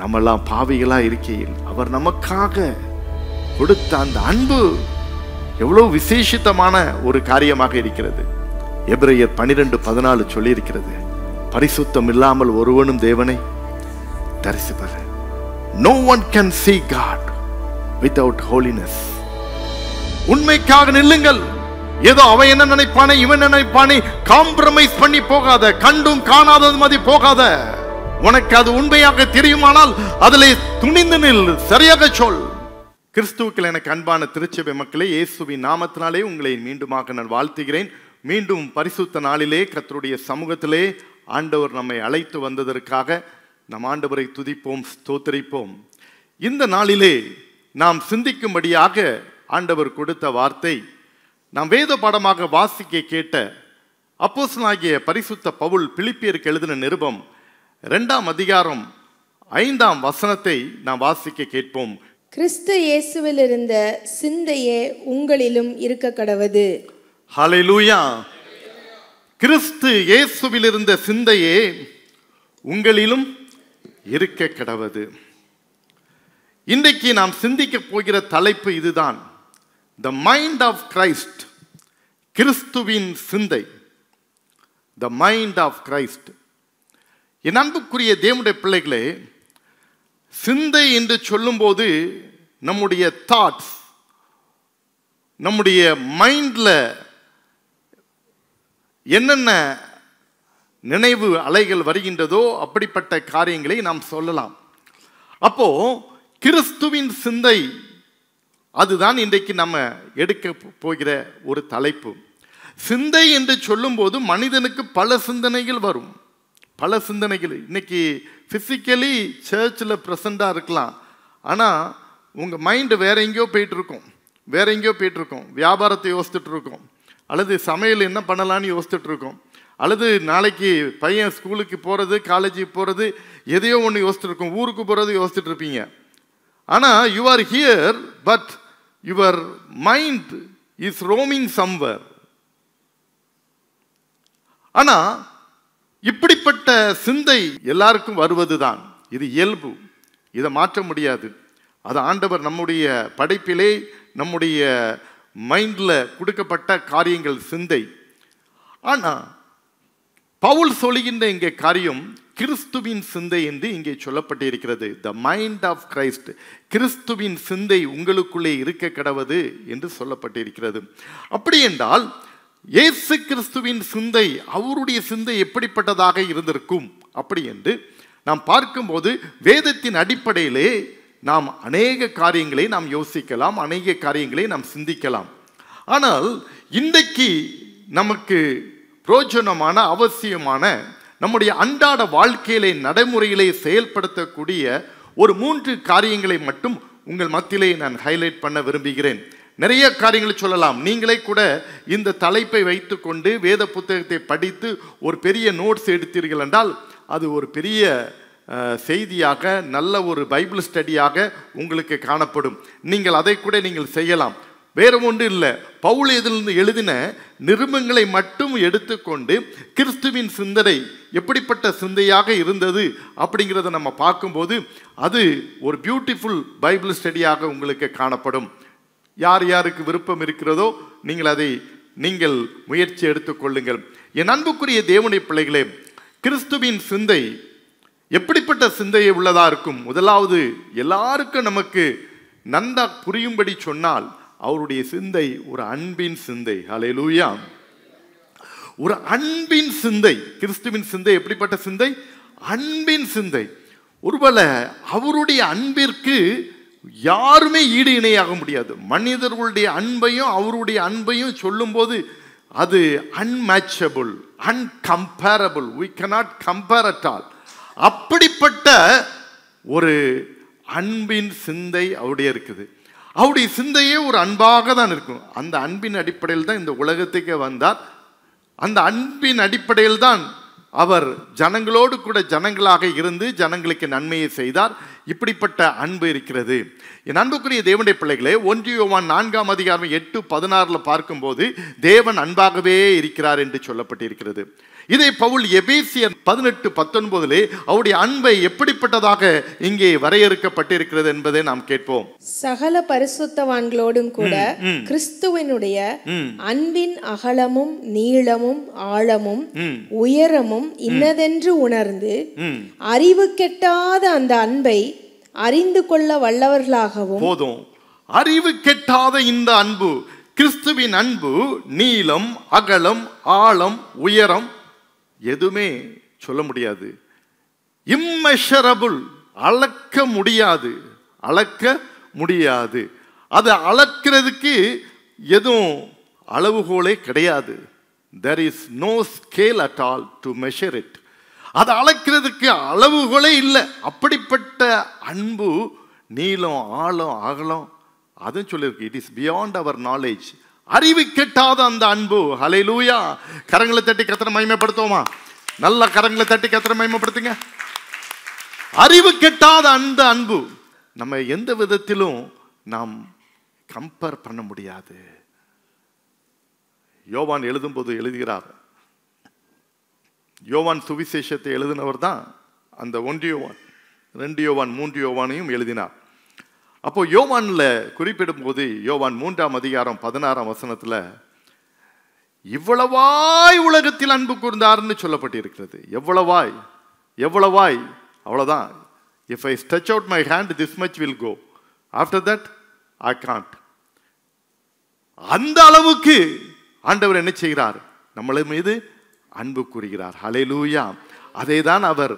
நம்மெல்லாம் பாவிகளா இருக்கையில் அவர் நமக்காக கொடுத்த அந்த அன்பு எவ்வளவு விசேஷித்தமான ஒரு காரியமாக இருக்கிறது. எபிரேயர் 12:14 சொல்லி இருக்கிறது, பரிசுத்தம் இல்லாமல் ஒருவனும் தேவனை தரிசிப்பது. No one can see God without holiness. உண்மைக்காக நில்லுங்கள். ஏதோ அவன் என்ன நினைப்பானே இவன் நினைப்பானே காம்ப்ரமைஸ் பண்ணி போகாத, கண்டும் காணாதது மாதிரி போகாத. உனக்கு அது உண்மையாக தெரியுமானால் அதிலே துணிந்து நில், சரியாக சொல். கிறிஸ்துவுக்கள் எனக்கு அன்பான திருச்சபை மக்களே, இயேசுவின் நாமத்தினாலே உங்களை மீண்டுமாக நான் வாழ்த்துகிறேன். மீண்டும் பரிசுத்த நாளிலே கர்த்தருடைய சமூகத்திலே ஆண்டவர் நம்மை அழைத்து வந்ததற்காக நம் ஆண்டவரை துதிப்போம், ஸ்தோத்திரிப்போம். இந்த நாளிலே நாம் சிந்திக்கும்படியாக ஆண்டவர் கொடுத்த வார்த்தை, நாம் வேத பாடமாக வாசிக்க கேட்ட அப்போஸ்தலனாகிய பரிசுத்த பவுல் பிலிப்பியருக்கு எழுதின நிருபம் 2ஆம் அதிகாரம் 5ஆம் வசனத்தை நாம் வாசிக்க கேட்போம். கிறிஸ்து இயேசுவில் இருந்த சிந்தையே உங்களிலும் இருக்க கடவது. ஹல்லேலூயா. கிறிஸ்து இயேசுவில் இருந்த சிந்தையே உங்களிலும் இருக்க கடவது. இன்றைக்கு நாம் சிந்திக்க போகிற தலைப்பு இதுதான், The mind of Christ. கிறிஸ்துவின் சிந்தை, The mind of Christ. என் அன்புக்குரிய தேவனுடைய பிள்ளைகளே, சிந்தை என்று சொல்லும்போது நம்முடைய தாட்ஸ், நம்முடைய மைண்ட்ல என்னென்ன நினைவு அலைகள் வருகின்றதோ அப்படிப்பட்ட காரியங்களை நாம் சொல்லலாம். அப்போ கிறிஸ்துவின் சிந்தை, அதுதான் இன்றைக்கு நம்ம எடுக்க போகிற ஒரு தலைப்பு. சிந்தை என்று சொல்லும்போது மனிதனுக்கு பல சிந்தனைகள் வரும், பல சிந்தனைகள். இன்னைக்கு ஃபிசிக்கலி சர்ச்சில் ப்ரெசண்டாக இருக்கலாம், ஆனால் உங்கள் மைண்டு வேற எங்கேயோ போயிட்டுருக்கோம், வேற எங்கேயோ போயிட்டுருக்கோம். வியாபாரத்தை யோசிச்சுட்டு இருக்கோம், அல்லது சமையல் என்ன பண்ணலான்னு யோசிச்சுட்டு இருக்கோம், அல்லது நாளைக்கு பையன் ஸ்கூலுக்கு போகிறது, காலேஜுக்கு போகிறது, எதையோ ஒன்று யோசிச்சுட்டு இருக்கோம், ஊருக்கு போகிறது யோசிச்சுட்டு இருப்பீங்க. ஆனால் you are here, but your mind is roaming somewhere. ஆனால் இப்படிப்பட்ட சிந்தை எல்லாருக்கும் வருவதுதான், இது இயல்பு, இதை மாற்ற முடியாது. அது ஆண்டவர் நம்முடைய படைப்பிலே நம்முடைய மைண்டில் கொடுக்கப்பட்ட காரியங்கள், சிந்தை. ஆனால் பவுல் சொல்லுகின்ற இங்கே காரியம் கிறிஸ்துவின் சிந்தை என்று இங்கே சொல்லப்பட்டிருக்கிறது. த மைண்ட் ஆஃப் கிரைஸ்ட், கிறிஸ்துவின் சிந்தை உங்களுக்குள்ளே இருக்க கடவது என்று சொல்லப்பட்டிருக்கிறது. அப்படி என்றால் இயேசு கிறிஸ்துவின் சிந்தை, அவருடைய சிந்தை எப்படிப்பட்டதாக இருந்திருக்கும் அப்படி என்று நாம் பார்க்கும்போது வேதத்தின் அடிப்படையிலே நாம் அநேக காரியங்களை நாம் யோசிக்கலாம், அநேக காரியங்களை நாம் சிந்திக்கலாம். ஆனால் இன்றைக்கு நமக்கு பிரயோஜனமான, அவசியமான, நம்முடைய அன்றாட வாழ்க்கையிலே நடைமுறையிலே செயல்படுத்தக்கூடிய ஒரு 3 காரியங்களை மட்டும் உங்கள் மத்தியிலே நான் ஹைலைட் பண்ண விரும்புகிறேன். நிறைய காரியங்களை சொல்லலாம். நீங்களே கூட இந்த தலைப்பை வைத்துக்கொண்டு வேத புத்தகத்தை படித்து ஒரு பெரிய நோட்ஸ் எடுத்தீர்கள் என்றால் அது ஒரு பெரிய செய்தியாக, நல்ல ஒரு பைபிள் ஸ்டடியாக உங்களுக்கு காணப்படும். நீங்கள் அதை கூட நீங்கள் செய்யலாம். வேற ஒன்று இல்லை, பவுல் இதிலிருந்து எழுதின நிருபங்களை மட்டும் எடுத்துக்கொண்டு கிறிஸ்துவின் சிந்தனை எப்படிப்பட்ட சிந்தையாக இருந்தது அப்படிங்கிறத நம்ம பார்க்கும்போது அது ஒரு பியூட்டிஃபுல் பைபிள் ஸ்டடியாக உங்களுக்கு காணப்படும். யார் யாருக்கு விருப்பம் இருக்கிறதோ நீங்கள் அதை நீங்கள் முயற்சி எடுத்துக்கொள்ளுங்கள். என் அன்புக்குரிய தேவனுடைய பிள்ளைகளே, கிறிஸ்துவின் சிந்தை எப்படிப்பட்ட சிந்தையை உள்ளதா இருக்கும்? முதலாவது எல்லாருக்கும் நமக்கு நன்றா புரியும்படி சொன்னால் அவருடைய சிந்தை ஒரு அன்பின் சிந்தை. ஹல்லேலூயா. ஒரு அன்பின் சிந்தை. கிறிஸ்துவின் சிந்தை எப்படிப்பட்ட சிந்தை? அன்பின் சிந்தை. ஒருவேளை அவருடைய அன்பிற்கு யாருமே ஈடு இணையாக முடியாது. மனிதர்களுடைய அன்பையும் அவருடைய அன்பையும் சொல்லும்போது அது unmatchable, incomparable. we cannot compare at all. அப்படிப்பட்ட ஒரு அன்பின் சிந்தை அவருடைய இருக்குது. அவருடைய சிந்தையே ஒரு அன்பாக தான் இருக்கும். அந்த அன்பின் அடிப்படையில் தான் இந்த உலகத்துக்கே வந்தார். அந்த அன்பின் அடிப்படையில் தான் அவர் ஜனங்களோடு கூட ஜனங்களாக இருந்து ஜனங்களுக்கு நன்மையை செய்தார். இப்படிப்பட்ட அன்பு இருக்கிறது. என் அன்புக்குரிய தேவனுடைய பிள்ளைகளே, 1 யோவான் 4ஆம் அதிகாரம் 8-16 பார்க்கும்போது தேவன் அன்பாகவே இருக்கிறார் என்று சொல்லப்பட்டிருக்கிறது. இதே பவுல் எபேசியர் 18:19 அவருடைய அன்பை எப்படிப்பட்டதாக இங்கே வரையறுக்கப்பட்டிருக்கிறது என்பதை நாம் கேட்போம். சகல பரிசுத்தவான்களோடும் கூட கிறிஸ்துவனுடைய அன்பின் அகலமும் நீளமும் ஆழமும் உயரமும் இன்னதென்று உணர்ந்து அறிவு கெட்டாத அந்த அன்பை அறிந்து கொள்ள வல்லவர்களாகவும். போதும். அறிவு கெட்டாத இந்த அன்பு, கிறிஸ்துவின் அன்பு, நீளம் அகலம் ஆழம் உயரம் எதுவுமே சொல்ல முடியாது. இம்மெஷரபிள், அளக்க முடியாது, அளக்க முடியாது. அதை அளக்கிறதுக்கு எதுவும் அளவுகோலே கிடையாது. there is no scale at all to measure it. அதை அளக்கிறதுக்கு அளவுகோலே இல்லை. அப்படிப்பட்ட அன்பு, நீளம் ஆழம் அகலம், அதுவும் சொல்லியிருக்கு. It is beyond our knowledge. அறிவு கெட்டாத அந்த அன்பு. ஹல்லேலூயா. கரங்களை தட்டி கர்த்தரை மகிமைப்படுத்துவோமா? நல்ல கரங்களை தட்டி கர்த்தரை மகிமைப்படுத்துங்க. அறிவு கெட்டாத அந்த அன்பு நம்ம எந்த விதத்திலும் நாம் கம்பேர் பண்ண முடியாது. யோவான் எழுதும்போது எழுதுகிறார், யோவான் சுவிசேஷத்தை எழுதினவர் தான் அந்த 1 யோவான் 2 யோவான் 3 யோவானையும் எழுதினார். அப்போ யோவான்ல குறிப்பிடும் போது யோவான் 3:16 இவ்வளவாய் உலகத்தில் அன்பு கூர்ந்தார்னு சொல்லப்பட்டிருக்கிறது. எவ்வளவாய், எவ்வளவாய், அவ்வளவுதான். if I stretch out my hand, this much will go, after that I can't. அந்த அளவுக்கு ஆண்டவர் என்ன செய்கிறார்? நம்மள மீது அன்பு கூறுகிறார். ஹல்லேலூயா. அதே தான் அவர்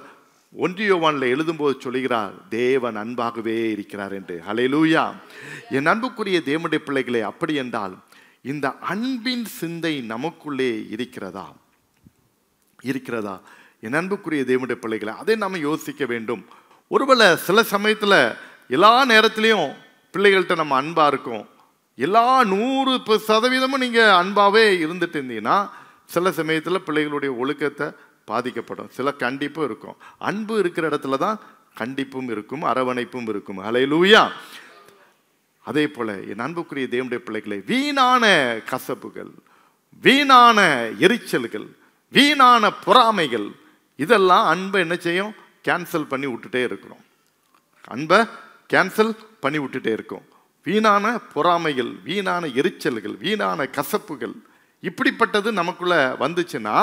1 யோவான்ல எழுதும்போது சொல்கிறார், தேவன் அன்பாகவே இருக்கிறார் என்று. ஹல்லேலூயா. என் அன்புக்குரிய தேவனுடைய பிள்ளைகளே, அப்படி என்றால் இந்த அன்பின் சிந்தை நமக்குள்ளே இருக்கிறதா? இருக்கிறதா? என் அன்புக்குரிய தேவனுடைய பிள்ளைகளை அதை நாம் யோசிக்க வேண்டும். ஒருவேளை சில சமயத்தில் எல்லா நேரத்திலையும் பிள்ளைகள்கிட்ட நம்ம அன்பாக இருக்கும், எல்லா 100% நீங்கள் அன்பாகவே இருந்துட்டு இருந்தீங்கன்னா சில சமயத்தில் பிள்ளைகளுடைய ஒழுக்கத்தை பாதிக்கப்படும். சில கண்டிப்பும் இருக்கும். அன்பு இருக்கிற இடத்துல தான் கண்டிப்பும் இருக்கும், அரவணைப்பும் இருக்கும். ஹல்லேலூயா. அதே போல என் அன்புக்குரிய தேவனுடைய பிள்ளைகளை, வீணான கசப்புகள், வீணான எரிச்சல்கள், வீணான பொறாமைகள், இதெல்லாம் அன்பை என்ன செய்யும்? கேன்சல் பண்ணி விட்டுட்டே இருக்கிறோம். அன்பை கேன்சல் பண்ணி விட்டுட்டே இருக்கும். வீணான பொறாமைகள், வீணான எரிச்சல்கள், வீணான கசப்புகள், இப்படிப்பட்டது நமக்குள்ள வந்துச்சுன்னா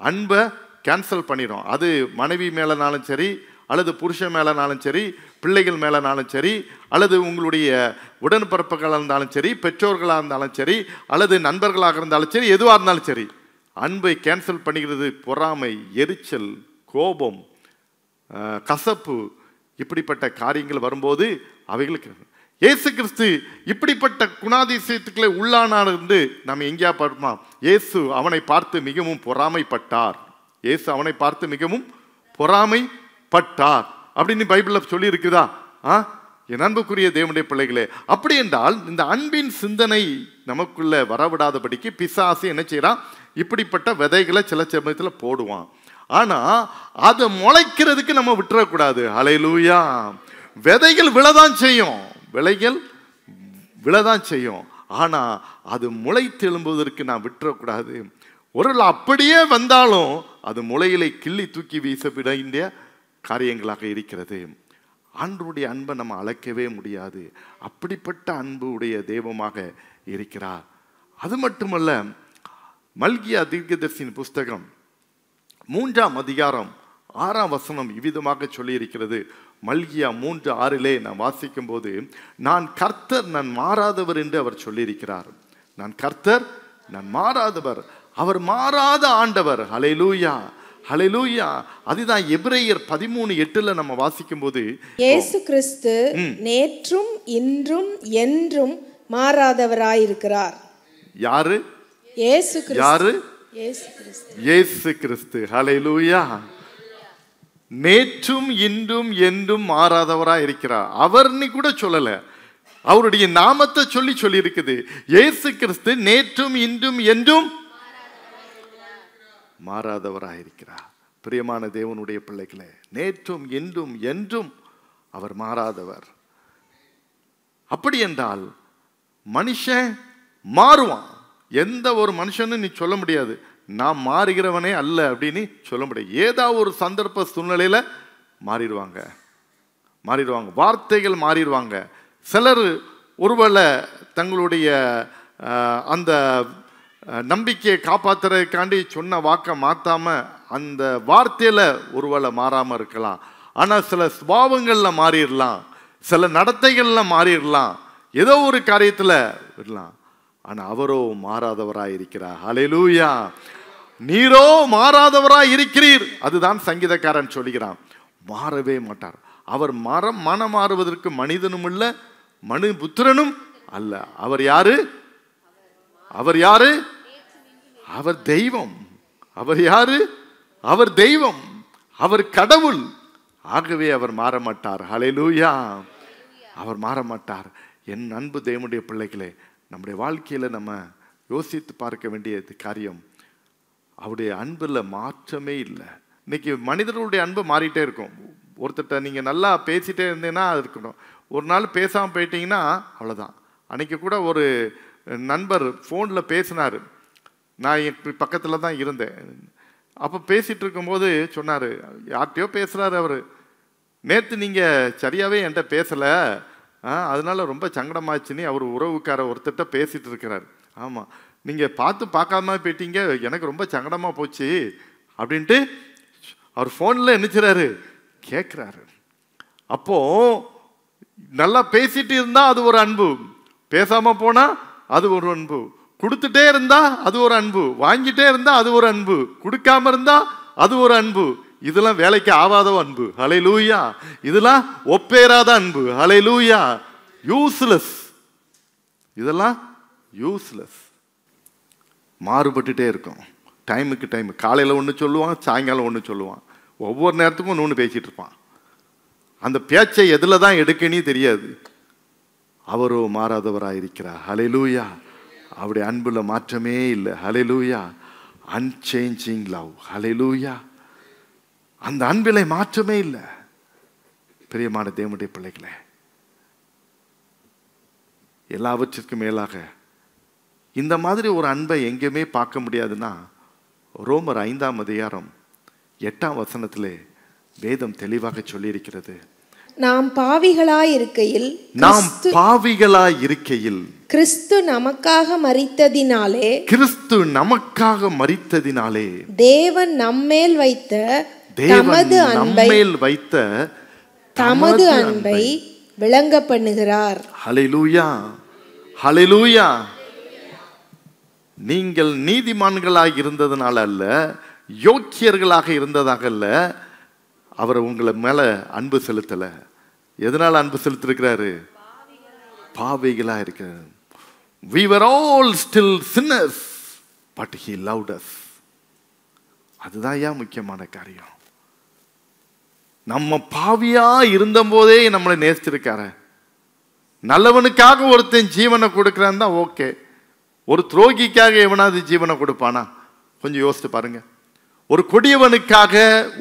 அன்பை கேன்சல் பண்ணிடும். அது மனைவி மேலனாலும் சரி, அல்லது புருஷன் மேலனாலும் சரி, பிள்ளைகள் மேலனாலும் சரி, அல்லது உங்களுடைய உடன்பிறப்புகளாக இருந்தாலும் சரி, பெற்றோர்களாக இருந்தாலும் சரி, அல்லது நண்பர்களாக இருந்தாலும் சரி, எதுவாக இருந்தாலும் சரி, அன்பை கேன்சல் பண்ணிக்கிறது பொறாமை, எரிச்சல், கோபம், கசப்பு, இப்படிப்பட்ட காரியங்கள் வரும்போது அவைகளுக்கு இயேசு கிறிஸ்து இப்படிப்பட்ட குணாதிசயத்துக்களை உள்ளானார் என்று நம்ம எங்கேயா பார்ப்போமா? இயேசு அவனை பார்த்து மிகவும் பொறாமைப்பட்டார். இயேசு அவனை பார்த்து மிகவும் பொறாமைப்பட்டார் அப்படின்னு பைபிளில் சொல்லி இருக்குதா? என் அன்புக்குரிய தேவனுடைய பிள்ளைகளே, அப்படி என்றால் இந்த அன்பின் சிந்தனை நமக்குள்ள வரவிடாதபடிக்கு பிசாசு என்ன செய்யறான்? இப்படிப்பட்ட விதைகளை சில சமயத்தில் போடுவான். ஆனா அதை முளைக்கிறதுக்கு நம்ம விட்டுறக்கூடாது. ஹல்லேலூயா. விதைகள் விழதான் செய்யும், விளைகள் விழதான் செய்யும். ஆனா அது முளை தெழும்புவதற்கு நான் விட்டுறக்கூடாது. ஒரு அப்படியே வந்தாலும் அது முளையிலை கிள்ளி தூக்கி வீசப்பட வேண்டிய காரியங்களாக இருக்கிறது. ஆண்டவருடைய அன்பை நம்ம அளக்கவே முடியாது. அப்படிப்பட்ட அன்பு உடைய தெய்வமாக இருக்கிறார். அது மட்டுமல்ல, மல்கியா தீர்க்கதரிசியின் புஸ்தகம் 3ஆம் அதிகாரம் 6ஆம் வசனம் இவ்விதமாக சொல்லி இருக்கிறது. மல்கியா 3:6 நான் வாசிக்கும் போது, நான் கர்த்தர் நான் மாறாதவர் என்று அவர் சொல்லியிருக்கிறார். நான் கர்த்தர் நான் மாறாதவர், அவர் மாறாத ஆண்டவர். ஹல்லேலூயா, ஹல்லேலூயா. அதுதான் எபிரேயர் 13:8 நம்ம வாசிக்கும் போது, இயேசு கிறிஸ்து நேற்றும் இன்றும் என்றும் மாறாதவராயிருக்கிறார். யாரு? இயேசு கிறிஸ்து. யாரு? இயேசு கிறிஸ்து. இயேசு கிறிஸ்து. ஹல்லேலூயா. நேற்றும் இன்றும் என்றும் மாறாதவராய் இருக்கிறார். அவர்னு கூட சொல்லல, அவருடைய நாமத்தை சொல்லி இருக்குது. இயேசு கிறிஸ்து நேற்றும் இன்றும் என்றும் மாறாதவராய் இருக்கிறார். பிரியமான தேவனுடைய பிள்ளைகளே, நேற்றும் இன்றும் என்றும் அவர் மாறாதவர். அப்படி என்றால் மனுஷன் மாறுவான், எந்த ஒரு மனுஷனும் நீ சொல்ல முடியாது நான் மாறுகிறவனே அல்ல அப்படின்னு சொல்ல முடியாது. ஏதாவது ஒரு சந்தர்ப்ப சூழ்நிலையில் மாறிடுவாங்க. வார்த்தைகள் மாறிடுவாங்க. சிலர் ஒருவேளை தங்களுடைய அந்த நம்பிக்கையை காப்பாற்றுறதுக்காண்டி சொன்ன வாக்கை மாற்றாம அந்த வார்த்தையில் ஒருவேளை மாறாமல் இருக்கலாம். ஆனால் சில சுபாவங்களில் மாறிடலாம், சில நடத்தைகளில் மாறிடலாம், ஏதோ ஒரு காரியத்தில் விடலாம். ஆனால் அவரோ மாறாதவராய் இருக்கிறார். ஹல்லேலூயா. நீரோ மாறாதவராய் இருக்கிறீர். அதுதான் சங்கீதக்காரன் சொல்கிறான். மாறவே மாட்டார். அவர் மனம் மாறுவதற்கு மனிதனும் இல்லை, மனு புத்திரனும் அல்ல. அவர் யாரு? அவர் தெய்வம். அவர் யாரு? அவர் தெய்வம். அவர் கடவுள். ஆகவே அவர் மாற மாட்டார். ஹல்லேலூயா. அவர் மாற மாட்டார். என் அன்பு தேவனுடைய பிள்ளைகளே, நம்முடைய வாழ்க்கையில் நம்ம யோசித்து பார்க்க வேண்டிய காரியம், அவருடைய அன்பில் மாற்றமே இல்லை. இன்னைக்கு மனிதர்களுடைய அன்பு மாறிட்டே இருக்கும். ஒருத்தட்ட நீங்கள் நல்லா பேசிகிட்டே இருந்தீங்கன்னா அது இருக்கணும். ஒரு நாள் பேசாமல் போயிட்டீங்கன்னா அவ்வளோதான். அன்றைக்கி கூட ஒரு நண்பர் ஃபோனில் பேசினார். நான் என் பக்கத்தில் தான் இருந்தேன். அப்போ பேசிகிட்டு இருக்கும்போது சொன்னார், யார்கிட்டையோ பேசுகிறாரு அவர், நேற்று நீங்கள் சரியாகவே என்கிட்ட பேசலை, அதனால ரொம்ப சங்கடமாச்சுன்னு அவர் உறவுக்கார ஒருத்தட்ட பேசிகிட்டு இருக்கிறார். ஆமாம், நீங்கள் பார்க்காம போயிட்டீங்க, எனக்கு ரொம்ப சங்கடமாக போச்சு அப்படின்ட்டு அவர் ஃபோனில் என்னச்சுறாரு கேட்குறாரு. அப்போது நல்லா பேசிட்டு இருந்தால் அது ஒரு அன்பு, பேசாமல் போனால் அது ஒரு அன்பு, கொடுத்துட்டே இருந்தால் அது ஒரு அன்பு, வாங்கிட்டே இருந்தால் அது ஒரு அன்பு, கொடுக்காம இருந்தால் அது ஒரு அன்பு. இதெல்லாம் வேலைக்கு ஆகாத அன்பு. ஹல்லேலூயா. இதெல்லாம் ஒப்பேறாத அன்பு. ஹல்லேலூயா. யூஸ்லெஸ். இதெல்லாம் யூஸ்லெஸ். மாறுபட்டுட்டே இருக்கும். டைமுக்கு டைம். காலையில் ஒன்று சொல்லுவான், சாயங்காலம் ஒன்று சொல்லுவான், ஒவ்வொரு நேரத்துக்கும் ஒன்று பேசிகிட்டு இருப்பான். அந்த பேச்சை எதில் தான் எடுக்கனே தெரியாது. அவரோ மாறாதவராக இருக்கிறார். ஹல்லேலூயா. அவருடைய அன்புல மாற்றமே இல்லை. ஹல்லேலூயா. Unchanging love. ஹல்லேலூயா. அந்த அன்பிலே மாற்றமே இல்லை. பிரியமான தேவனுடைய பிள்ளைகளே, எல்லாவற்றிற்கும் மேலாக இந்த மாதிரி ஒரு அன்பை எங்கேயுமே பார்க்க முடியாதுன்னா ரோமர் 5ஆம் அதிகாரம் 8ஆம் வசனத்திலே வேதம் தெளிவாக சொல்லியிருக்கிறது. நாம் பாவிகளாய் இருக்கையில் கிறிஸ்து நமக்காக மரித்ததினாலே தேவன் நம்மேல் வைத்த தமது அன்பை விளங்க பண்ணுகிறார். ஹல்லேலூயா. ஹல்லேலூயா. நீங்கள் நீதிமான்களாக இருந்ததனால அல்ல, யோக்கியர்களாக இருந்ததாக அல்ல, அவர் உங்களை மேல அன்பு செலுத்தலை. எதனால அன்பு செலுத்திருக்கிறாரு? பாவிகளா இருக்கிறார். We were all still sinners, but he loved us. அதுதான் ஏன் முக்கியமான காரியம். நம்ம பாவியா இருந்த போதே நம்மளை நேசிச்சிருக்காரு. நல்லவனுக்காக ஒருத்தன் ஜீவனை கொடுக்கிறான் தான் ஓகே. ஒரு துரோகிக்காக எவனாவது ஜீவனை கொடுப்பானா? கொஞ்சம் யோசித்து பாருங்க. ஒரு கொடியவனுக்காக,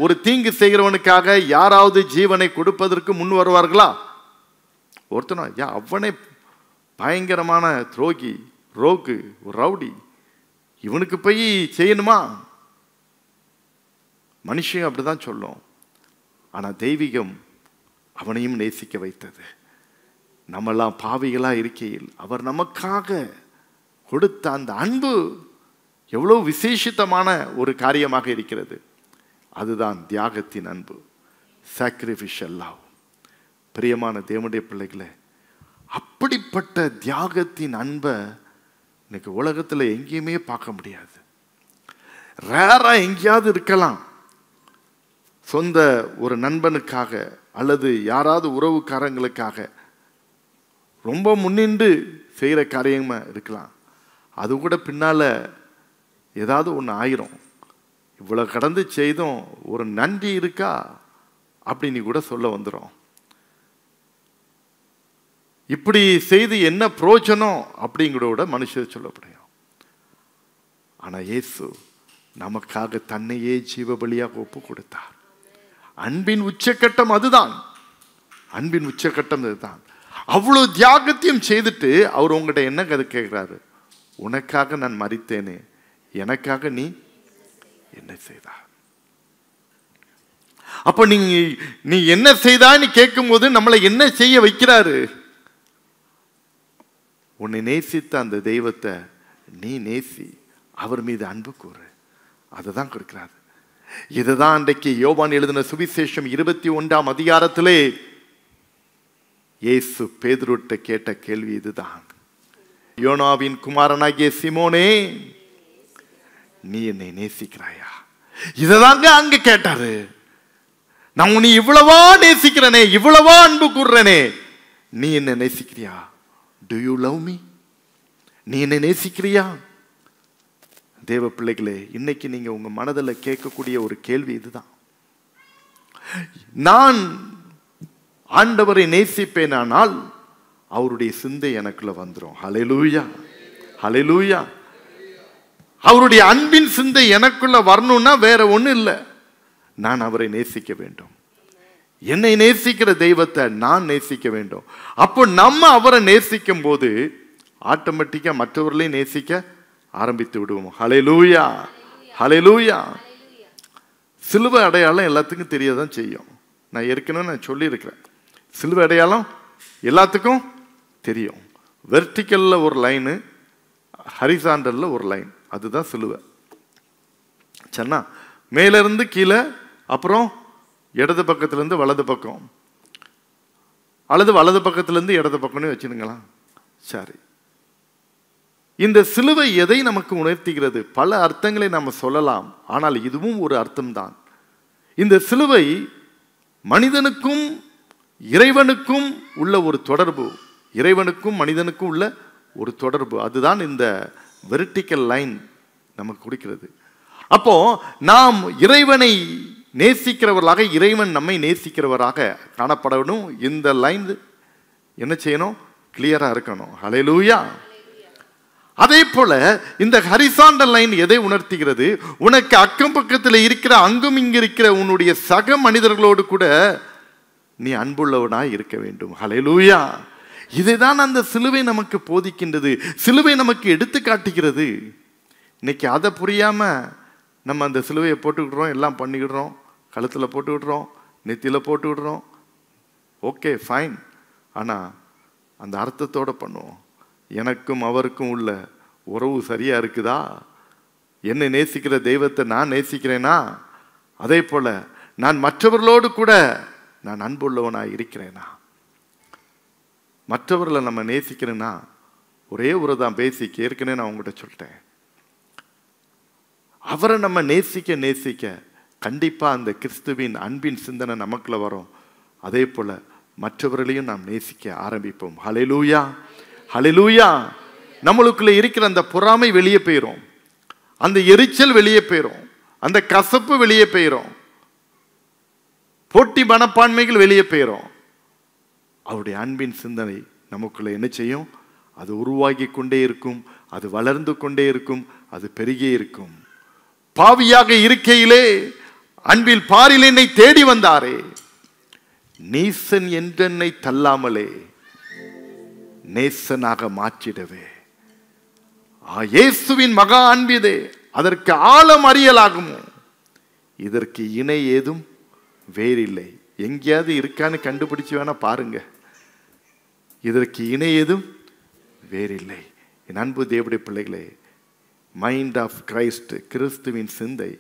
ஒரு தீங்கு செய்கிறவனுக்காக யாராவது ஜீவனை கொடுப்பதற்கு முன் வருவார்களா? ஒருத்தனா அவனே பயங்கரமான துரோகி, ரோகு, ரவுடி, இவனுக்கு போய் செய்யணுமா? மனுஷன் அப்படிதான் சொல்லும். ஆனால் தெய்வீகம் அவனையும் நேசிக்க வைத்தது. நம்மெல்லாம் பாவிகளா இருக்கையில் அவர் நமக்காக கொடுத்த அந்த அன்பு எவ்வளவு விசேஷித்தமான ஒரு காரியமாக இருக்கிறது. அதுதான் தியாகத்தின் அன்பு, சாக்ரிஃபிஷியல் லவ். பிரியமான தேவனுடைய பிள்ளைகளே, அப்படிப்பட்ட தியாகத்தின் அன்பை இன்னைக்கு உலகத்தில் எங்கேயுமே பார்க்க முடியாது. ரேரா எங்கேயாவது இருக்கலாம். சொந்த ஒரு நண்பனுக்காக அல்லது யாராவது உறவுக்காரங்களுக்காக ரொம்ப முன்னின்று செய்கிற காரியமா இருக்கலாம். அது கூட பின்னால் ஏதாவது ஒன்று ஆயிரும். இவ்வளோ கடந்து செய்தும் ஒரு நன்றி இருக்கா அப்படின்னு கூட சொல்ல வந்துடும். இப்படி செய்து என்ன பிரயோஜனம் அப்படிங்கிறோட மனுஷர் சொல்ல முடியும். ஆனால் இயேசு நமக்காக தன்னையே ஜீவ பலியாக ஒப்பு கொடுத்தார். அன்பின் உச்சக்கட்டம் அதுதான். அன்பின் உச்சக்கட்டம் அதுதான். அவ்வளோ தியாகத்தையும் செய்துட்டு அவர் உங்கள்கிட்ட என்ன கதை கேட்குறாரு? உனக்காக நான் மரித்தேனே, எனக்காக நீ என்ன செய்தா? அப்ப நீ என்ன செய்தான்னு கேட்கும் போது நம்மளை என்ன செய்ய வைக்கிறாரு? உன்னை நேசித்த அந்த தெய்வத்தை நீ நேசி, அவர் மீது அன்பு கூறு, அதுதான் கொடுக்கிறார். இதுதான் அன்றைக்கு யோவான் எழுதின சுவிசேஷம் 21ஆம் அதிகாரத்திலே இயேசு பேதுருட்ட கேட்ட கேள்வி இதுதான். யோனாவின் குமாரனாகிய சீமோனே, நீ என்னை நேசிக்கிறாயா? இததாங்க அங்க கேட்டாரு. நான் உன்னை இவ்வளவா நேசிக்கிறனே, இவ்வளவா அன்பு கூறுறனே, நீ என்ன நேசிக்கிறியா? Do you love me? நீ என்ன நேசிக்கிறியா? தேவ பிள்ளைகளே, இன்னைக்கு நீங்க உங்க மனதில் கேட்கக்கூடிய ஒரு கேள்வி இதுதான். நான் ஆண்டவரை நேசிப்பேனானால் அவருடைய சிந்தை எனக்குள்ள வந்துடும். ஹல்லேலூயா, ஹல்லேலூயா. அவருடைய அன்பின் சிந்தை எனக்குள்ள வரணும்னா வேற ஒண்ணும் இல்லை, நான் அவரை நேசிக்க வேண்டும். என்னை நேசிக்கிற தெய்வத்தை நான் நேசிக்க வேண்டும். அப்போ நம்ம அவரை நேசிக்கும் போது ஆட்டோமேட்டிக்கா மற்றவர்களையும் நேசிக்க ஆரம்பித்து விடுவோம். ஹல்லேலூயா, ஹல்லேலூயா. சிலுவை அடையாளம் எல்லாத்துக்கும் தெரியதான் செய்யும். நான் ஏற்கனவே சொல்லியிருக்கிறேன், சிலுவை அடையாளம் எல்லாத்துக்கும் தெரியும். வெர்டிக்கல்ல ஒரு லைனு, ஹரிசாண்டல்ல ஒரு லைன், அதுதான் சிலுவை. சரிண்ணா? மேலிருந்து கீழே, அப்புறம் இடது பக்கத்திலிருந்து வலது பக்கம், அல்லது வலது பக்கத்திலிருந்து இடது பக்கம்னு வச்சுருங்களா? சரி, இந்த சிலுவை எதை நமக்கு உணர்த்துகிறது? பல அர்த்தங்களை நம்ம சொல்லலாம், ஆனால் இதுவும் ஒரு அர்த்தம்தான். இந்த சிலுவை மனிதனுக்கும் இறைவனுக்கும் உள்ள ஒரு தொடர்பு, இறைவனுக்கும் மனிதனுக்கும் உள்ள ஒரு தொடர்பு, அதுதான் இந்த வெர்டிக்கல் லைன் நமக்கு கொடுக்கிறது. அப்போ நாம் இறைவனை நேசிக்கிறவர்களாக, இறைவன் நம்மை நேசிக்கிறவராக காணப்படணும். இந்த லைன் என்ன செய்யணும்? கிளியரா இருக்கணும். ஹல்லேலூயா. அதே போல இந்த ஹரிசாண்டல் லைன் எதை உணர்த்துகிறது? உனக்கு அக்கம் பக்கத்தில் இருக்கிற, அங்கும் இங்கு இருக்கிற உன்னுடைய சக மனிதர்களோடு கூட நீ அன்புள்ளவனாய் இருக்க வேண்டும். ஹல்லேலூயா. இதுதான் அந்த சிலுவை நமக்கு போதிக்கின்றது, சிலுவை நமக்கு எடுத்து காட்டுகிறது. இன்னைக்கு அதை புரியாம நம்ம அந்த சிலுவையை போட்டுக்கிடுறோம், எல்லாம் பண்ணிக்கிடுறோம், கழுத்தில் போட்டுக்கிடுறோம், நெத்தியில் போட்டுக்கிடுறோம். Okay, fine. ஆனால் அந்த அர்த்தத்தோடு பண்ணுவோம். எனக்கும் அவருக்கும் உள்ள உறவு சரியா இருக்குதா? என்னை நேசிக்கிற தெய்வத்தை நான் நேசிக்கிறேனா? அதே போல நான் மற்றவர்களோடு கூட நான் அன்புள்ளவனாக இருக்கிறேனா? மற்றவர்களை நம்ம நேசிக்கிறேன்னா ஒரே ஒரு தான் பேசிக், ஏற்கனவே நான் உங்கள்கிட்ட சொல்லிட்டேன். அவரை நம்ம நேசிக்க நேசிக்க கண்டிப்பா அந்த கிறிஸ்துவின் அன்பின் சிந்தனை நமக்குள்ள வரும். அதே போல மற்றவர்களையும் நாம் நேசிக்க ஆரம்பிப்போம். ஹல்லேலூயா, ஹல்லேலூயா. நம்மளுக்குள்ள இருக்கிற அந்த பொறாமை வெளியே போயிடும், அந்த எரிச்சல் வெளியே போயிடும், அந்த கசப்பு வெளியே போயிடும், போட்டி மனப்பான்மைகள் வெளியே போயிடும். அவருடைய அன்பின் சிந்தனை நமக்குள்ள என்ன செய்யும்? அது உருவாகி கொண்டே இருக்கும், அது வளர்ந்து கொண்டே இருக்கும், அது பெருகே இருக்கும். பாவியாக இருக்கையிலே அன்பில் பாரில் என்னை தேடி வந்தாரே, நீசன் என்றென்னை தள்ளாமலே நேசனாக மாற்றிடவே. இயேசுவின் மகா அன்பிதே, அதற்கு ஆழம் அறியலாகுமோ? இதற்கு இணை ஏதும் வேறில்லை. எங்கேயாவது இருக்கான்னு கண்டுபிடிச்சு வேணா பாருங்க. இதற்கு இணை ஏதும் வேறில்லை. என் அன்பு தேவனுடைய பிள்ளைகளே, மைண்ட் ஆஃப் கிரைஸ்ட், கிறிஸ்துவின் சிந்தை,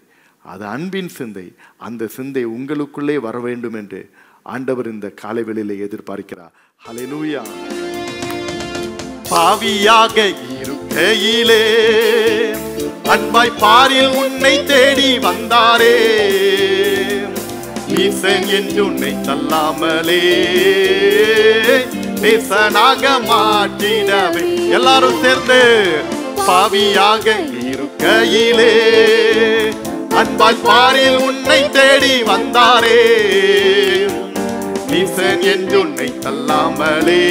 அது அன்பின் சிந்தை. அந்த சிந்தை உங்களுக்குள்ளே வர வேண்டும் என்று ஆண்டவர் இந்த காலை வேளையிலே எதிர்பார்க்கிறார். ஹல்லேலூயா. பாவியாக இருக்கையிலே அன்பாய் பாரில் உன்னை தேடி வந்தாரே, ஈசன் என்று உன்னை தள்ளாமலே நேசனாக மாற்றிடவே. எல்லாரும் சேர்ந்து, பாவியாக இருக்கையிலே அன்பாய் பாரில் உன்னை தேடி வந்தாரே, ஈசன் என்று உன்னை தள்ளாமலே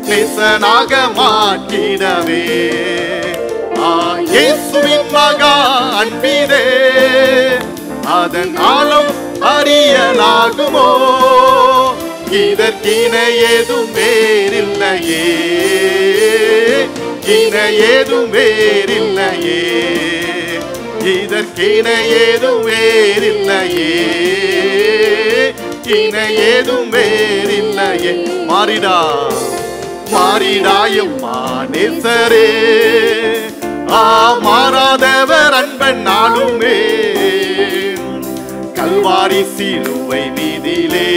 நேசனாக மாற்றிடவே. இயேசுவின் மகா அன்பிதே, அதன் ஆழம் அறியலாகுமோ? இதற்கிணை ஏதும் வேறில்லையே, இதற்கின ஏதும் வேறில்லையே, இதற்கின ஏதும் வேறில்லையே, இன ஏதும் வேறில்லையே. மாறிடா மாறிடாயம்மா நேசரே, மாறாதவர் அன்பன் நாளுமே, கல்வாரி சிலுவை மீதிலே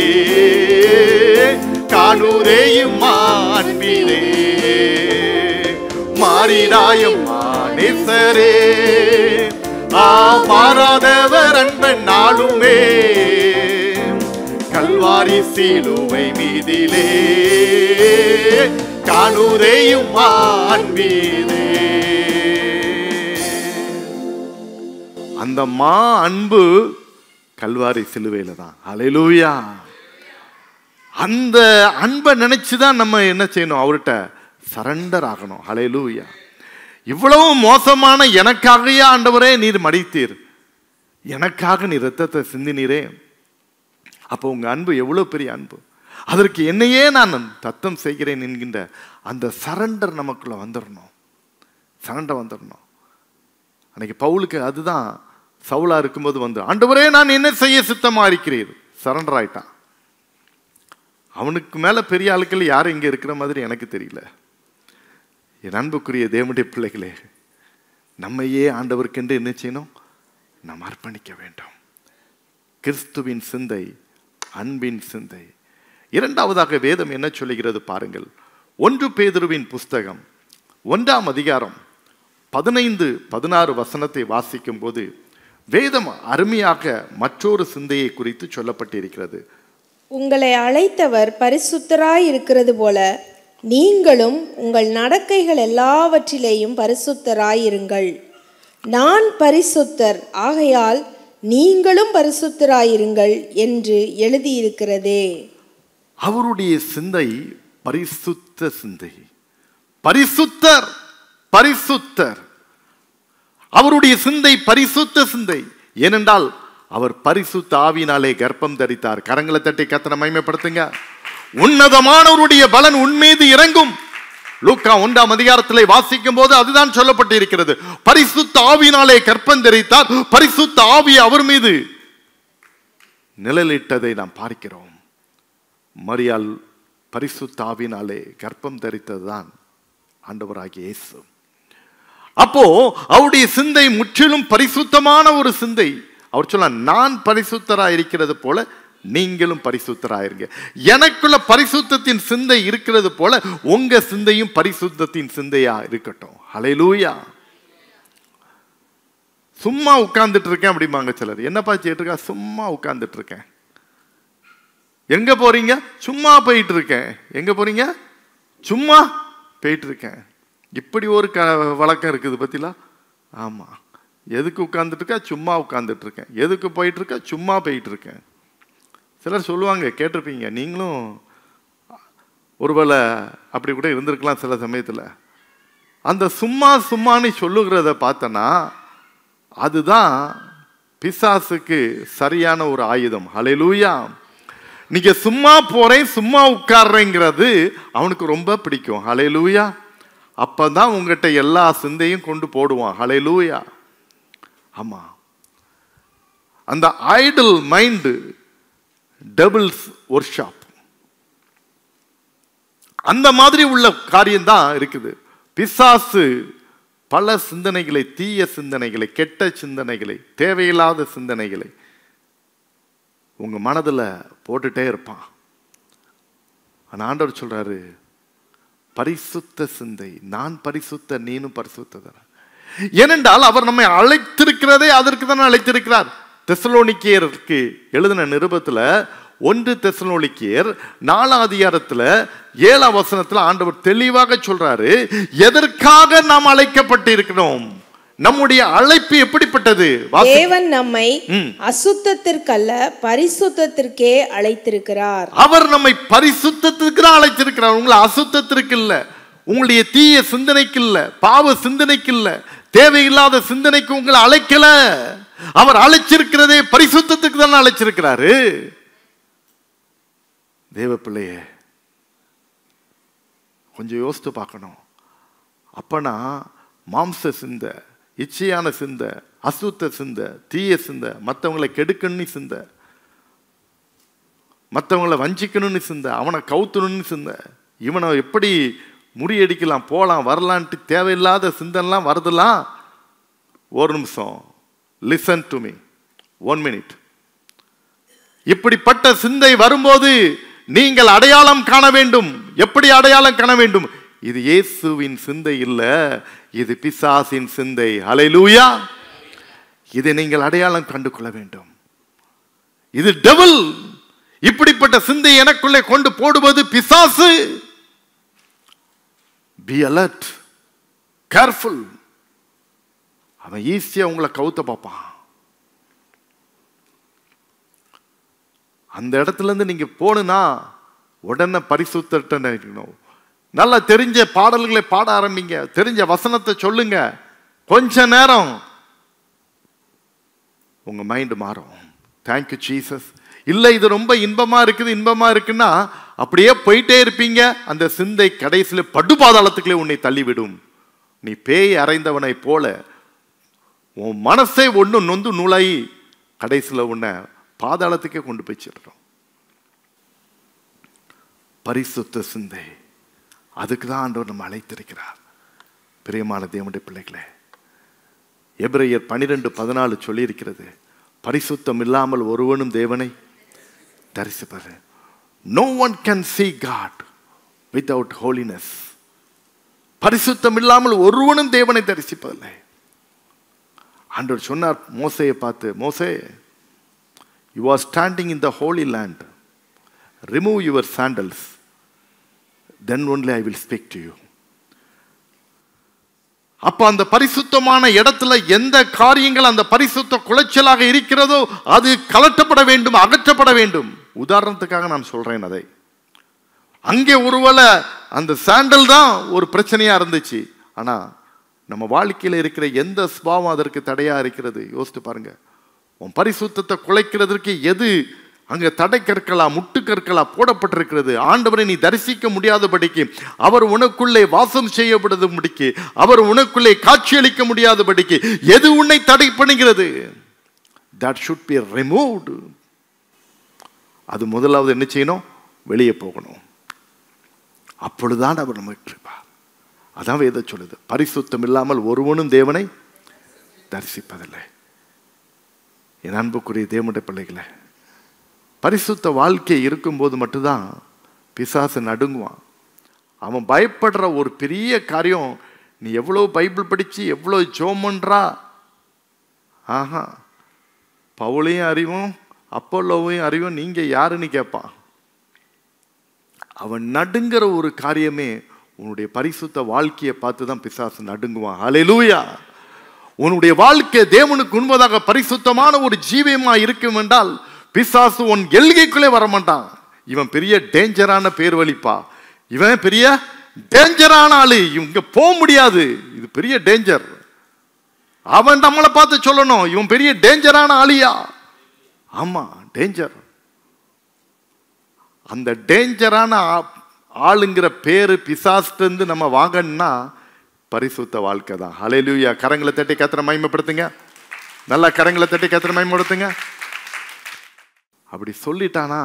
காணுரேயும் அன்பிலே. மாறிடாயம்மா நேசரே, மாறாதவர் அன்பன் நாளுமே, கல்வாரி சிலுவை மீதிலே காணுரேயும் அன்பிலே. அந்த மா அன்பு கல்வாரி சிலுவையில தான். ஹல்லேலூயா. அந்த அன்பை நினைச்சுதான் நம்ம என்ன செய்யணும், அவர்கிட்ட சரண்டர் ஆகணும். ஹல்லேலூயா. இவ்வளவு மோசமான எனக்காகவே ஆண்டவரே நீர் மடித்தீர், எனக்காக நீ ரத்தத்தை சிந்தினீரே, அப்போ உங்க அன்பு எவ்வளவு பெரிய அன்பு, அதற்கு என்னையே நான் தத்தம் செய்கிறேன் என்கின்ற அந்த சரண்டர் நமக்குள்ள வந்துடணும். சரண்டர் வந்துடணும். அன்னைக்கு பவுலுக்கு அதுதான் சவுலா இருக்கும்போது வந்து, ஆண்டவரே நான் என்ன செய்ய சித்தமா இருக்கிறீர், சரண்டர் ஆயிட்டான். அவனுக்கு மேல பெரிய ஆட்கள் யாரும் இங்க இருக்கிற மாதிரி எனக்கு தெரியல. என் அன்புக்குரிய தேவனுடைய பிள்ளைகளே, நம்மையே ஆண்டவருக்கென்று என்ன செய்யணும், நாம் அர்ப்பணிக்க வேண்டும். கிறிஸ்துவின் சிந்தை, அன்பின் சிந்தை. இரண்டாவதாக வேதம் என்ன சொல்லுகிறது பாருங்கள். 1 பேதுருவின் புஸ்தகம் 1ஆம் அதிகாரம் 15-16 வசனத்தை வாசிக்கும் போது வேதம் அருமையாக மற்றொரு சிந்தையை குறித்து சொல்லப்பட்டிருக்கிறது. உங்களை அழைத்தவர் பரிசுத்தராய் இருக்கிறது போல நீங்களும் உங்கள் நடக்கைகள் எல்லாவற்றிலேயும் பரிசுத்தராயிருங்கள். நான் பரிசுத்தர், ஆகையால் நீங்களும் பரிசுத்தராயிருங்கள் என்று எழுதியிருக்கிறதே. அவருடைய சிந்தை பரிசுத்த சிந்தை. பரிசுத்தர், பரிசுத்தர். அவருடைய சிந்தை பரிசுத்த சிந்தை. ஏனென்றால் அவர் பரிசுத்த ஆவியினாலே கர்ப்பம் தரித்தார். கரங்களை தட்டி கர்த்தரை மகிமைப்படுத்துங்க. உன்னதமானவருடைய பலன் உன்மீது இறங்கும். லூக்கா 1ஆம் அதிகாரத்திலே வாசிக்கும் போது அதுதான் சொல்லப்பட்டிருக்கிறது. பரிசுத்த ஆவியினாலே கர்ப்பம் தரித்தார், பரிசுத்த ஆவி அவர் மீது நிழலிட்டதை நாம் பார்க்கிறோம். மரியாள் பரிசுத்த ஆவியினாலே கர்ப்பம் தரித்ததுதான் ஆண்டவராகிய இயேசு. அப்போ அவருடைய சிந்தை முற்றிலும் பரிசுத்தமான ஒரு சிந்தை. அவர் சொல்ல, நான் பரிசுத்தராய் இருக்கிறது போல நீங்களும் பரிசுத்தராயிருங்க. எனக்குள்ள பரிசுத்தத்தின் சிந்தை இருக்கிறது போல உங்க சிந்தையும் பரிசுத்தத்தின் சிந்தையா இருக்கட்டும். ஹல்லேலூயா. சும்மா உட்கார்ந்துட்டு இருக்கேன் அப்படிம்பாங்க சிலர். என்னப்பா செய்யிட்டு இருக்கா? சும்மா உட்கார்ந்துட்டு இருக்கேன். எங்க போறீங்க? சும்மா போயிட்டு இருக்கேன். எங்க போறீங்க? சும்மா போயிட்டு இருக்கேன். இப்படி ஒரு வழக்கம் இருக்குது பத்திலா. ஆமா, எதுக்கு உட்கார்ந்துட்டு இருக்கா? சும்மா உட்கார்ந்துட்டு இருக்கேன். எதுக்கு போயிட்டு இருக்கா? சும்மா போயிட்டு இருக்கேன். சிலர் சொல்லுவாங்க, கேட்டிருப்பீங்க நீங்களும், ஒருவேளை அப்படி கூட இருந்திருக்கலாம் சில சமயத்தில். அந்த சும்மா சும்மான்னு சொல்லுகிறத பார்த்தனா அதுதான் பிசாசுக்கு சரியான ஒரு ஆயுதம். ஹல்லேலூயா. நீங்க சும்மா போறேன் சும்மா உட்கார்றேங்கிறது அவனுக்கு ரொம்ப பிடிக்கும். ஹல்லேலூயா. அப்பதான் உங்ககிட்ட எல்லா சிந்தையும் கொண்டு போடுவான். ஹல்லேலூயா. ஆமா, அந்த ஐடல் மைண்ட் டபுள்ஸ் ஒர்க்ஷாப், அந்த மாதிரி உள்ள காரியம்தான் இருக்குது. பிசாசு பல சிந்தனைகளை, தீய சிந்தனைகளை, கெட்ட சிந்தனைகளை, தேவையில்லாத சிந்தனைகளை உங்க மனதில் போட்டுட்டே இருப்பான். ஆனா ஆண்டவர் சொல்றாரு, பரிசுத்த சிந்தை, நான் பரிசுத்த நீனும் பரிசுத்த. ஏனென்றால் அவர் நம்மை அழைத்திருக்கிறதே அதற்கு தான் அழைத்திருக்கிறார். தெசலோனிக்கேயருக்கு எழுதின நிருபத்தில் 1 தெசலோனிக்கேயர் 4ஆம் அதிகாரத்தில் 7ஆம் வசனத்தில் ஆண்டவர் தெளிவாக சொல்றாரு, எதற்காக நாம் அழைக்கப்பட்டு இருக்கிறோம், நம்முடைய அழைப்பு எப்படிப்பட்டது. தேவன் நம்மை அசுத்தத்திற்கல்ல பரிசுத்தத்திற்கே அழைத்திருக்கிறார். அவர் நம்மை பரிசுத்தத்திற்கு அழைத்திருக்கிறார். உங்களை அசுத்தத்திற்கு இல்ல, உங்களுடைய தீய சிந்தனைக்கு இல்ல, பாவ சிந்தனைக்கு இல்ல, தேவையில்லாத சிந்தனைக்கு உங்களை அழைக்கல. அவர் அழைச்சிருக்கிறதே பரிசுத்தத்துக்கு தான் அழைச்சிருக்கிறாரு. தேவ பிள்ளையே, கொஞ்சம் யோசித்து பார்க்கணும். அப்பனா மாம்ச சிந்தை, இச்சையான சிந்தை, அசுத்த சிந்தை, தீய சிந்தை, மற்றவங்களை கெடுக்கணும்னு சிந்தை, மற்றவங்களை வஞ்சிக்கணும்னு சிந்தை, அவனை கவுத்தணும்னு சிந்தை, இவனை எப்படி முறியடிக்கலாம், போகலாம் வரலான்ட்டு தேவையில்லாத சிந்தனைலாம் வருதெல்லாம். ஒரு நிமிஷம், லிசன் டு மீ, 1 minute. இப்படிப்பட்ட சிந்தை வரும்போது நீங்கள் அடையாளம் காண வேண்டும். எப்படி அடையாளம் காண வேண்டும்? இது இயேசுவின் சிந்தை இல்ல, இது பிசாசின் சிந்தை. ஹல்லேலூயா. இதை நீங்கள் அடையாளம் கண்டு கொள்ள வேண்டும். இது டெவில். இப்படிப்பட்ட சிந்தை எனக்குள்ளே கொண்டு போடுவது பிசாசு. Be alert, careful. அவன் ஈஸியா உங்களை கவுத்த பார்ப்பான். அந்த இடத்துல இருந்து நீங்க போனா உடனே பரிசுத்தட்ட இருக்கணும். நல்லா தெரிஞ்ச பாடல்களை பாட ஆரம்பிங்க, தெரிஞ்ச வசனத்தை சொல்லுங்க. கொஞ்ச நேரம் உங்க மைண்ட் மாறும். Thank you Jesus. இல்ல இது ரொம்ப இன்பமா இருக்குது, இன்பமா இருக்குன்னா அப்படியே போயிட்டே இருப்பீங்க. அந்த சிந்தை கடைசியில் படுபாதாளத்துக்குள்ளே உன்னை தள்ளிவிடும். நீ பேய் அறைந்தவனை போல உன் மனசை ஒன்று நொந்து நூலாயி கடைசியில் உன்னை பாதாளத்துக்கே கொண்டு போய் சேர்றோம். பரிசுத்த சிந்தை, அதுக்கு தான் ஆண்டவர் நம்ம அழைத்திருக்கிறார். பிரியமான தேவனுடைய பிள்ளைகளே, எபிரேயர் 12:14 சொல்லி இருக்கிறது, பரிசுத்தம் இல்லாமல் ஒருவனும் தேவனை தரிசிப்பது. No one can see God without holiness. பரிசுத்தம் இல்லாமல் ஒருவனும் தேவனை தரிசிப்பதில்லை. ஆண்டவர் சொன்னார் மோசேயை பார்த்து, மோசே, you are standing in the holy land, remove your sandals, then only I will speak to you. அப்ப அந்த பரிசுத்தமான இடத்துல எந்த காரியங்கள் அந்த பரிசுத்த குலைச்சலாக இருக்கிறதோ அது கலட்டப்பட வேண்டும், அகற்றப்பட வேண்டும். உதாரணத்துக்காக நான் சொல்றேன் அதை. அங்கே ஒருவேளை அந்த சாண்டல் தான் ஒரு பிரச்சனையா இருந்துச்சு. ஆனா நம்ம வாழ்க்கையில இருக்கிற எந்த சுபாவம் அதற்கு தடையா இருக்கிறது? யோசித்து பாருங்க. உன் பரிசுத்தத்தை குலைக்கிறதற்கு எது அங்க தடை கற்களா, முட்டு கற்களா போடப்பட்டிருக்கிறது? ஆண்டவரை நீ தரிசிக்க முடியாதபடிக்கு, அவர் உனக்குள்ளே வாசம் செய்யப்படும்படிக்கு, அவர் உனக்குள்ளே காட்சியளிக்க முடியாதபடிக்கு எது உன்னை தடை பண்ணுகிறது? that should be removed. அது முதலாவது என்ன செய்யணும்? வெளியே போகணும். அப்பொழுதுதான் அவர் நமக்கு இருப்பார். அதான் வேதம் சொல்லுது, பரிசுத்தம் இல்லாமல் ஒருவனும் தேவனை தரிசிப்பதில்லை. என் அன்புக்குரிய தேவனுடைய பிள்ளைகளை, பரிசுத்த வாழ்க்கை இருக்கும்போது மட்டும்தான் பிசாசு நடுங்குவான். அவன் பயப்படுற ஒரு பெரிய காரியம், நீ எவ்வளோ பைபிள் படிச்சு எவ்வளோ ஜெபம் பண்றா, ஆஹா, பவுலையும் அறிவும் அப்போலோவையும் அறிவும் நீங்க யாருன்னு கேட்பான். அவன் நடுங்கிற ஒரு காரியமே உன்னுடைய பரிசுத்த வாழ்க்கையை பார்த்து தான் பிசாசு நடுங்குவான். ஹல்லேலூயா. உன்னுடைய வாழ்க்கை தேவனுக்கு உண்மையாக பரிசுத்தமான ஒரு ஜீவியமா இருக்கும் என்றால் பிசாசு உன் எல்கைக்குள்ளே வரமாட்டான். இவன் பெரிய டேஞ்சரான பேர் வலிப்பா, இவன் பெரிய டேஞ்சரான ஆளு, இவங்க போக முடியாது, இது பெரிய டேஞ்சர். அவன் நம்மளை பார்த்து சொல்லணும், இவன் பெரிய டேஞ்சரான ஆளியா. ஆமா, டேஞ்சர். அந்த டேஞ்சரான ஆளுங்கிற பேரு பிசாசிலிருந்து நம்ம வாங்கணும்னா பரிசுத்த வாழ்க்கை தான். ஹல்லேலூயா. கரங்களை தட்டி கர்த்தரை மகிமைப்படுத்துங்க. நல்லா கரங்களை தட்டி கர்த்தரை மகிமைப்படுத்துங்க. அப்படி சொல்லிட்டானா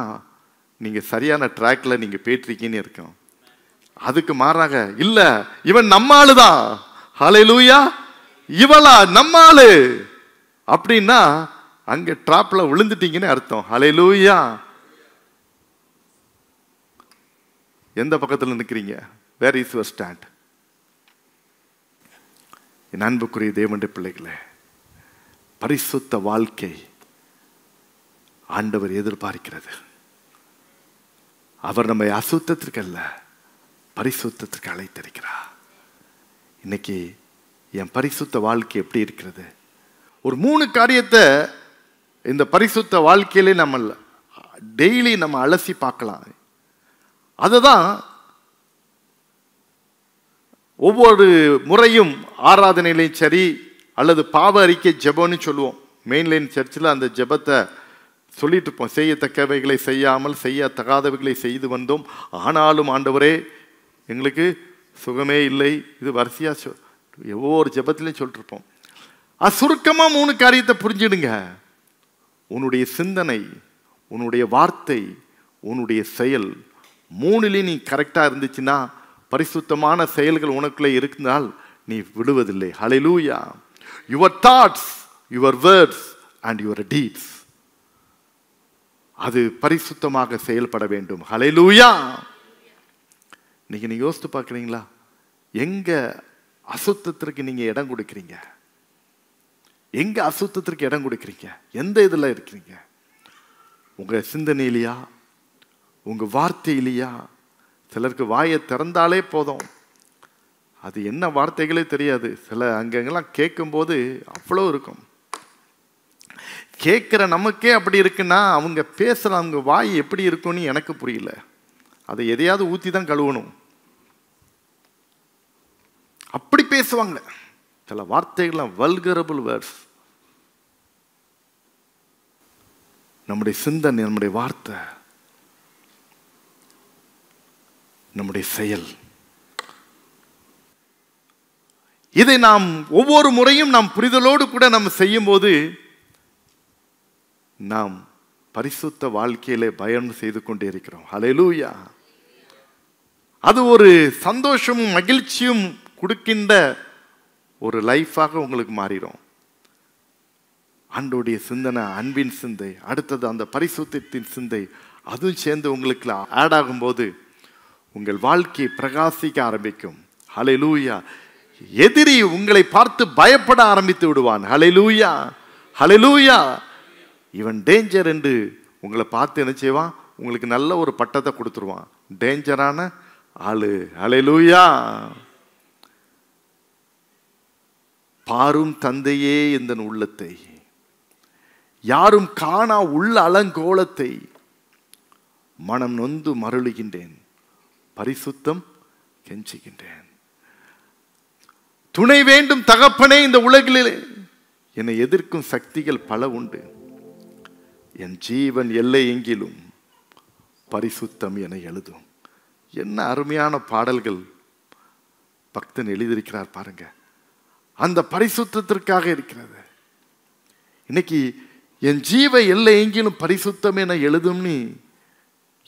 நீங்க சரியான ட்ராக்ல நீங்க போயிட்டிருக்கீன்னு இருக்கும். அதுக்கு மாறாக இல்ல, இவன் நம்ம ஆளுதான், ஹல்லேலூயா, இவளா நம்ம ஆளு அப்படின்னா அங்க டிராப்ல விழுந்துட்டீங்கன்னு அர்த்தம். ஹல்லேலூயா. எந்த பக்கத்தில் நிற்கிறீங்க? Where is your stand? என் அன்புக்குரிய தேவனுடைய பிள்ளைகளே, பரிசுத்த வாழ்க்கை ஆண்டவர் எதிர்பார்க்கிறது. அவர் நம்மை அசுத்தத்திற்கு அல்ல, பரிசுத்தத்திற்கு அழைத்திருக்கிறார். இன்னைக்கு என் பரிசுத்த வாழ்க்கை எப்படி இருக்கிறது? ஒரு 3 காரியத்தை இந்த பரிசுத்த வாழ்க்கையிலே நம்ம டெய்லி நம்ம அலசி பார்க்கலாம். அதுதான் ஒவ்வொரு முறையும் ஆராதனையிலையும் சரி அல்லது பாவ அறிக்கை ஜெபம்னு சொல்லுவோம். மெயின்லைன் சர்ச்சில் அந்த ஜெபத்தை சொல்லிட்டு இருப்போம். செய்யத்தக்கவைகளை செய்யாமல் செய்யத்தகாதவைகளை செய்து வந்தோம், ஆனாலும் ஆண்டவரே எங்களுக்கு சுகமே இல்லை. இது வரிசையா ஒவ்வொரு ஜெபத்திலையும் சொல்லிருப்போம். சுருக்கமாக 3 காரியத்தை புரிஞ்சிடுங்க. உன்னுடைய சிந்தனை, உன்னுடைய வார்த்தை, உன்னுடைய செயல், 3லையும் நீ கரெக்டாக இருந்துச்சுன்னா, பரிசுத்தமான செயல்கள் உனக்குள்ளே இருந்தால் நீ விடுவதில்லை. Hallelujah. Your thoughts, your words and your deeds, அது பரிசுத்தமாக செயல்பட வேண்டும். ஹல்லேலூயா. இன்னைக்கு நீங்க யோசித்து பார்க்குறீங்களா, எங்க அசுத்தத்திற்கு நீங்க இடம் கொடுக்குறீங்க? எங்க அசுத்தத்திற்கு இடம் கொடுக்குறீங்க? எந்த இதில் இருக்கிறீங்க? உங்க சிந்தனையிலையா, உங்க வார்த்தையிலையா? சிலருக்கு வாயை திறந்தாலே போதும், அது என்ன வார்த்தைகளே தெரியாது. சில அங்கெங்கெல்லாம் கேட்கும்போது அவ்வளோ இருக்கும். கேட்குற நமக்கே அப்படி இருக்குன்னா அவங்க பேசுகிற அவங்க வாய் எப்படி இருக்கும்னு எனக்கு புரியல. அதை எதையாவது ஊற்றி தான் கழுவணும். அப்படி பேசுவாங்க சில வார்த்தைகள்லாம், வல்கரபிள் வேர்ட்ஸ். நம்முடைய சிந்தனை, நம்முடைய வார்த்தை, நம்முடைய செயல், இதை நாம் ஒவ்வொரு முறையும் நாம் புரிதலோடு கூட நம்ம செய்யும் போது நாம் பரிசுத்த வாழ்க்கையிலே பயணம் செய்து கொண்டே இருக்கிறோம். ஹல்லேலூயா. அது ஒரு சந்தோஷமும் மகிழ்ச்சியும் கொடுக்கின்ற ஒரு லைஃபாக உங்களுக்கு மாறிடும். ஆண்டோடைய சிந்தனை, அன்பின் சிந்தை, அடுத்தது அந்த பரிசுத்தத்தின் சிந்தை, அதுவும் சேர்ந்து உங்களுக்கு ஆட் ஆகும்போது உங்கள் வாழ்க்கை பிரகாசிக்க ஆரம்பிக்கும். ஹல்லேலூயா. எதிரி உங்களை பார்த்து பயப்பட ஆரம்பித்து விடுவான். ஹல்லேலூயா, ஹல்லேலூயா. இவன் டேஞ்சர் என்று உங்களை பார்த்து என்ன செய்வான்? உங்களுக்கு நல்ல ஒரு பட்டத்தை கொடுத்துருவான், டேஞ்சரான ஆளு. ஹல்லேலூயா. பாரும் தந்தையே இந்த உள்ளத்தை, யாரும் காணா உள்ள அலங்கோலத்தை மனம் நொந்து மருளுகின்றேன், பரிசுத்தம் கெஞ்சுகின்றேன். துணை வேண்டும் தகப்பனே, இந்த உலகிலே என்னை எதிர்க்கும் சக்திகள் பல உண்டு, என் ஜீவன் எல்லை எங்கிலும் பரிசுத்தம் என எழுதும். என்ன அருமையான பாடல்கள் பக்தன் எழுதியிருக்கிறார் பாருங்க. அந்த பரிசுத்தத்திற்காக இருக்கிறது. இன்னைக்கு என் ஜீவ எல்லை எங்கிலும் பரிசுத்தம் என எழுதும்னு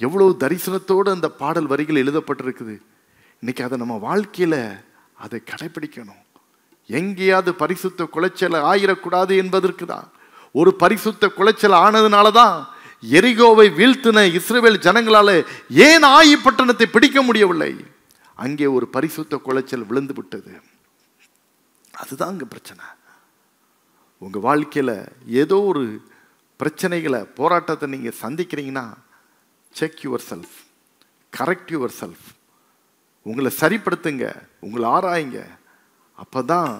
எவ்வளவு தரிசனத்தோடு அந்த பாடல் வரிகள் எழுதப்பட்டிருக்குது. இன்னைக்கு அதை நம்ம வாழ்க்கையில அதை கடைபிடிக்கணும். எங்கேயாவது பரிசுத்த குலைச்சல் ஆயிடக்கூடாது என்பதற்கு தான். ஒரு பரிசுத்த குலைச்சல் ஆனதுனால தான் எரிகோவை வீழ்த்தின இஸ்ரவேல் ஜனங்களால ஏன் ஆயி பட்டணத்தை பிடிக்க முடியவில்லை? அங்கே ஒரு பரிசுத்த குலைச்சல் விழுந்து விட்டது. அதுதான் அங்க பிரச்சனை. உங்க வாழ்க்கையில ஏதோ ஒரு பிரச்சனைகளை, போராட்டத்தை நீங்க சந்திக்கிறீங்கன்னா, check yourself, correct yourself. உங்களை சரிப்படுத்துங்க, உங்களை ஆராயுங்க. அப்பதான்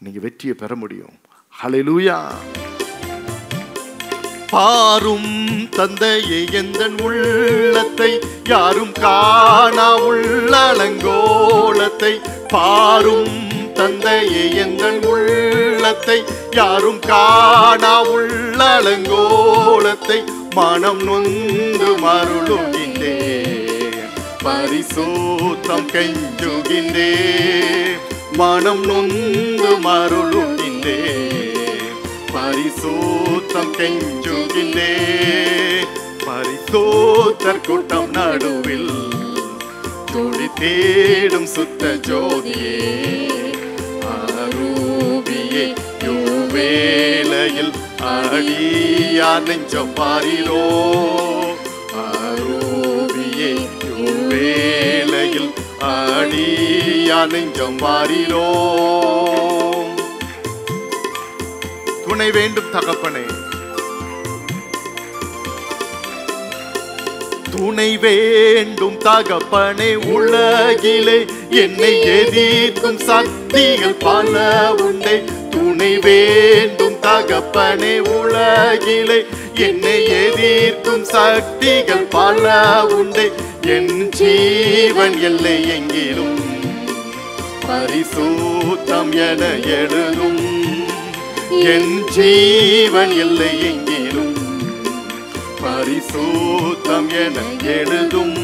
நீங்க வெற்றியை பெற முடியும். ஹல்லேலூயா. பாரும் தந்தையே எந்தன் உள்ளத்தை, யாரும் காணா உள்ள அலங்கோலத்தை. பாரும் தந்தையே எந்தன் உள்ளத்தை, யாரும் காணா உள்ள அலங்கோலத்தை. மனம் நொந்து மருளுகின்றேன், பரிசுத்தம் கெஞ்சுகின்றேன். மனம் நொந்து மருளுகின்றேன், பரிசுத்தம் கெஞ்சுகின்றேன். பரிசுத்தர் கூட்டம் நடுவில் துளி தேடும் சுத்த ஜோதியே, அரூபியே யோவேளையில் அடியார் நெஞ்சம் பாரிரோ. அரூபியே யோவேளையில் அடியார் நெஞ்சம் பாரிரோ. துணை வேண்டும் தகப்பனே, துணை வேண்டும் தகப்பனே. உலகிலே என்னை எதிர்க்கும் சக்திகள் பல உண்டே. துணை வேண்டும் தகப்பனே. உலகிலே என்னை எதிர்க்கும் சக்திகள் பல உண்டே. என் ஜீவன் எல்லை எங்கிலும் பரிசுத்தம் என எழுதும். என் ஜீவன் எல்லை எங்கிலும் பரிசுத்தம் என எழுதும்.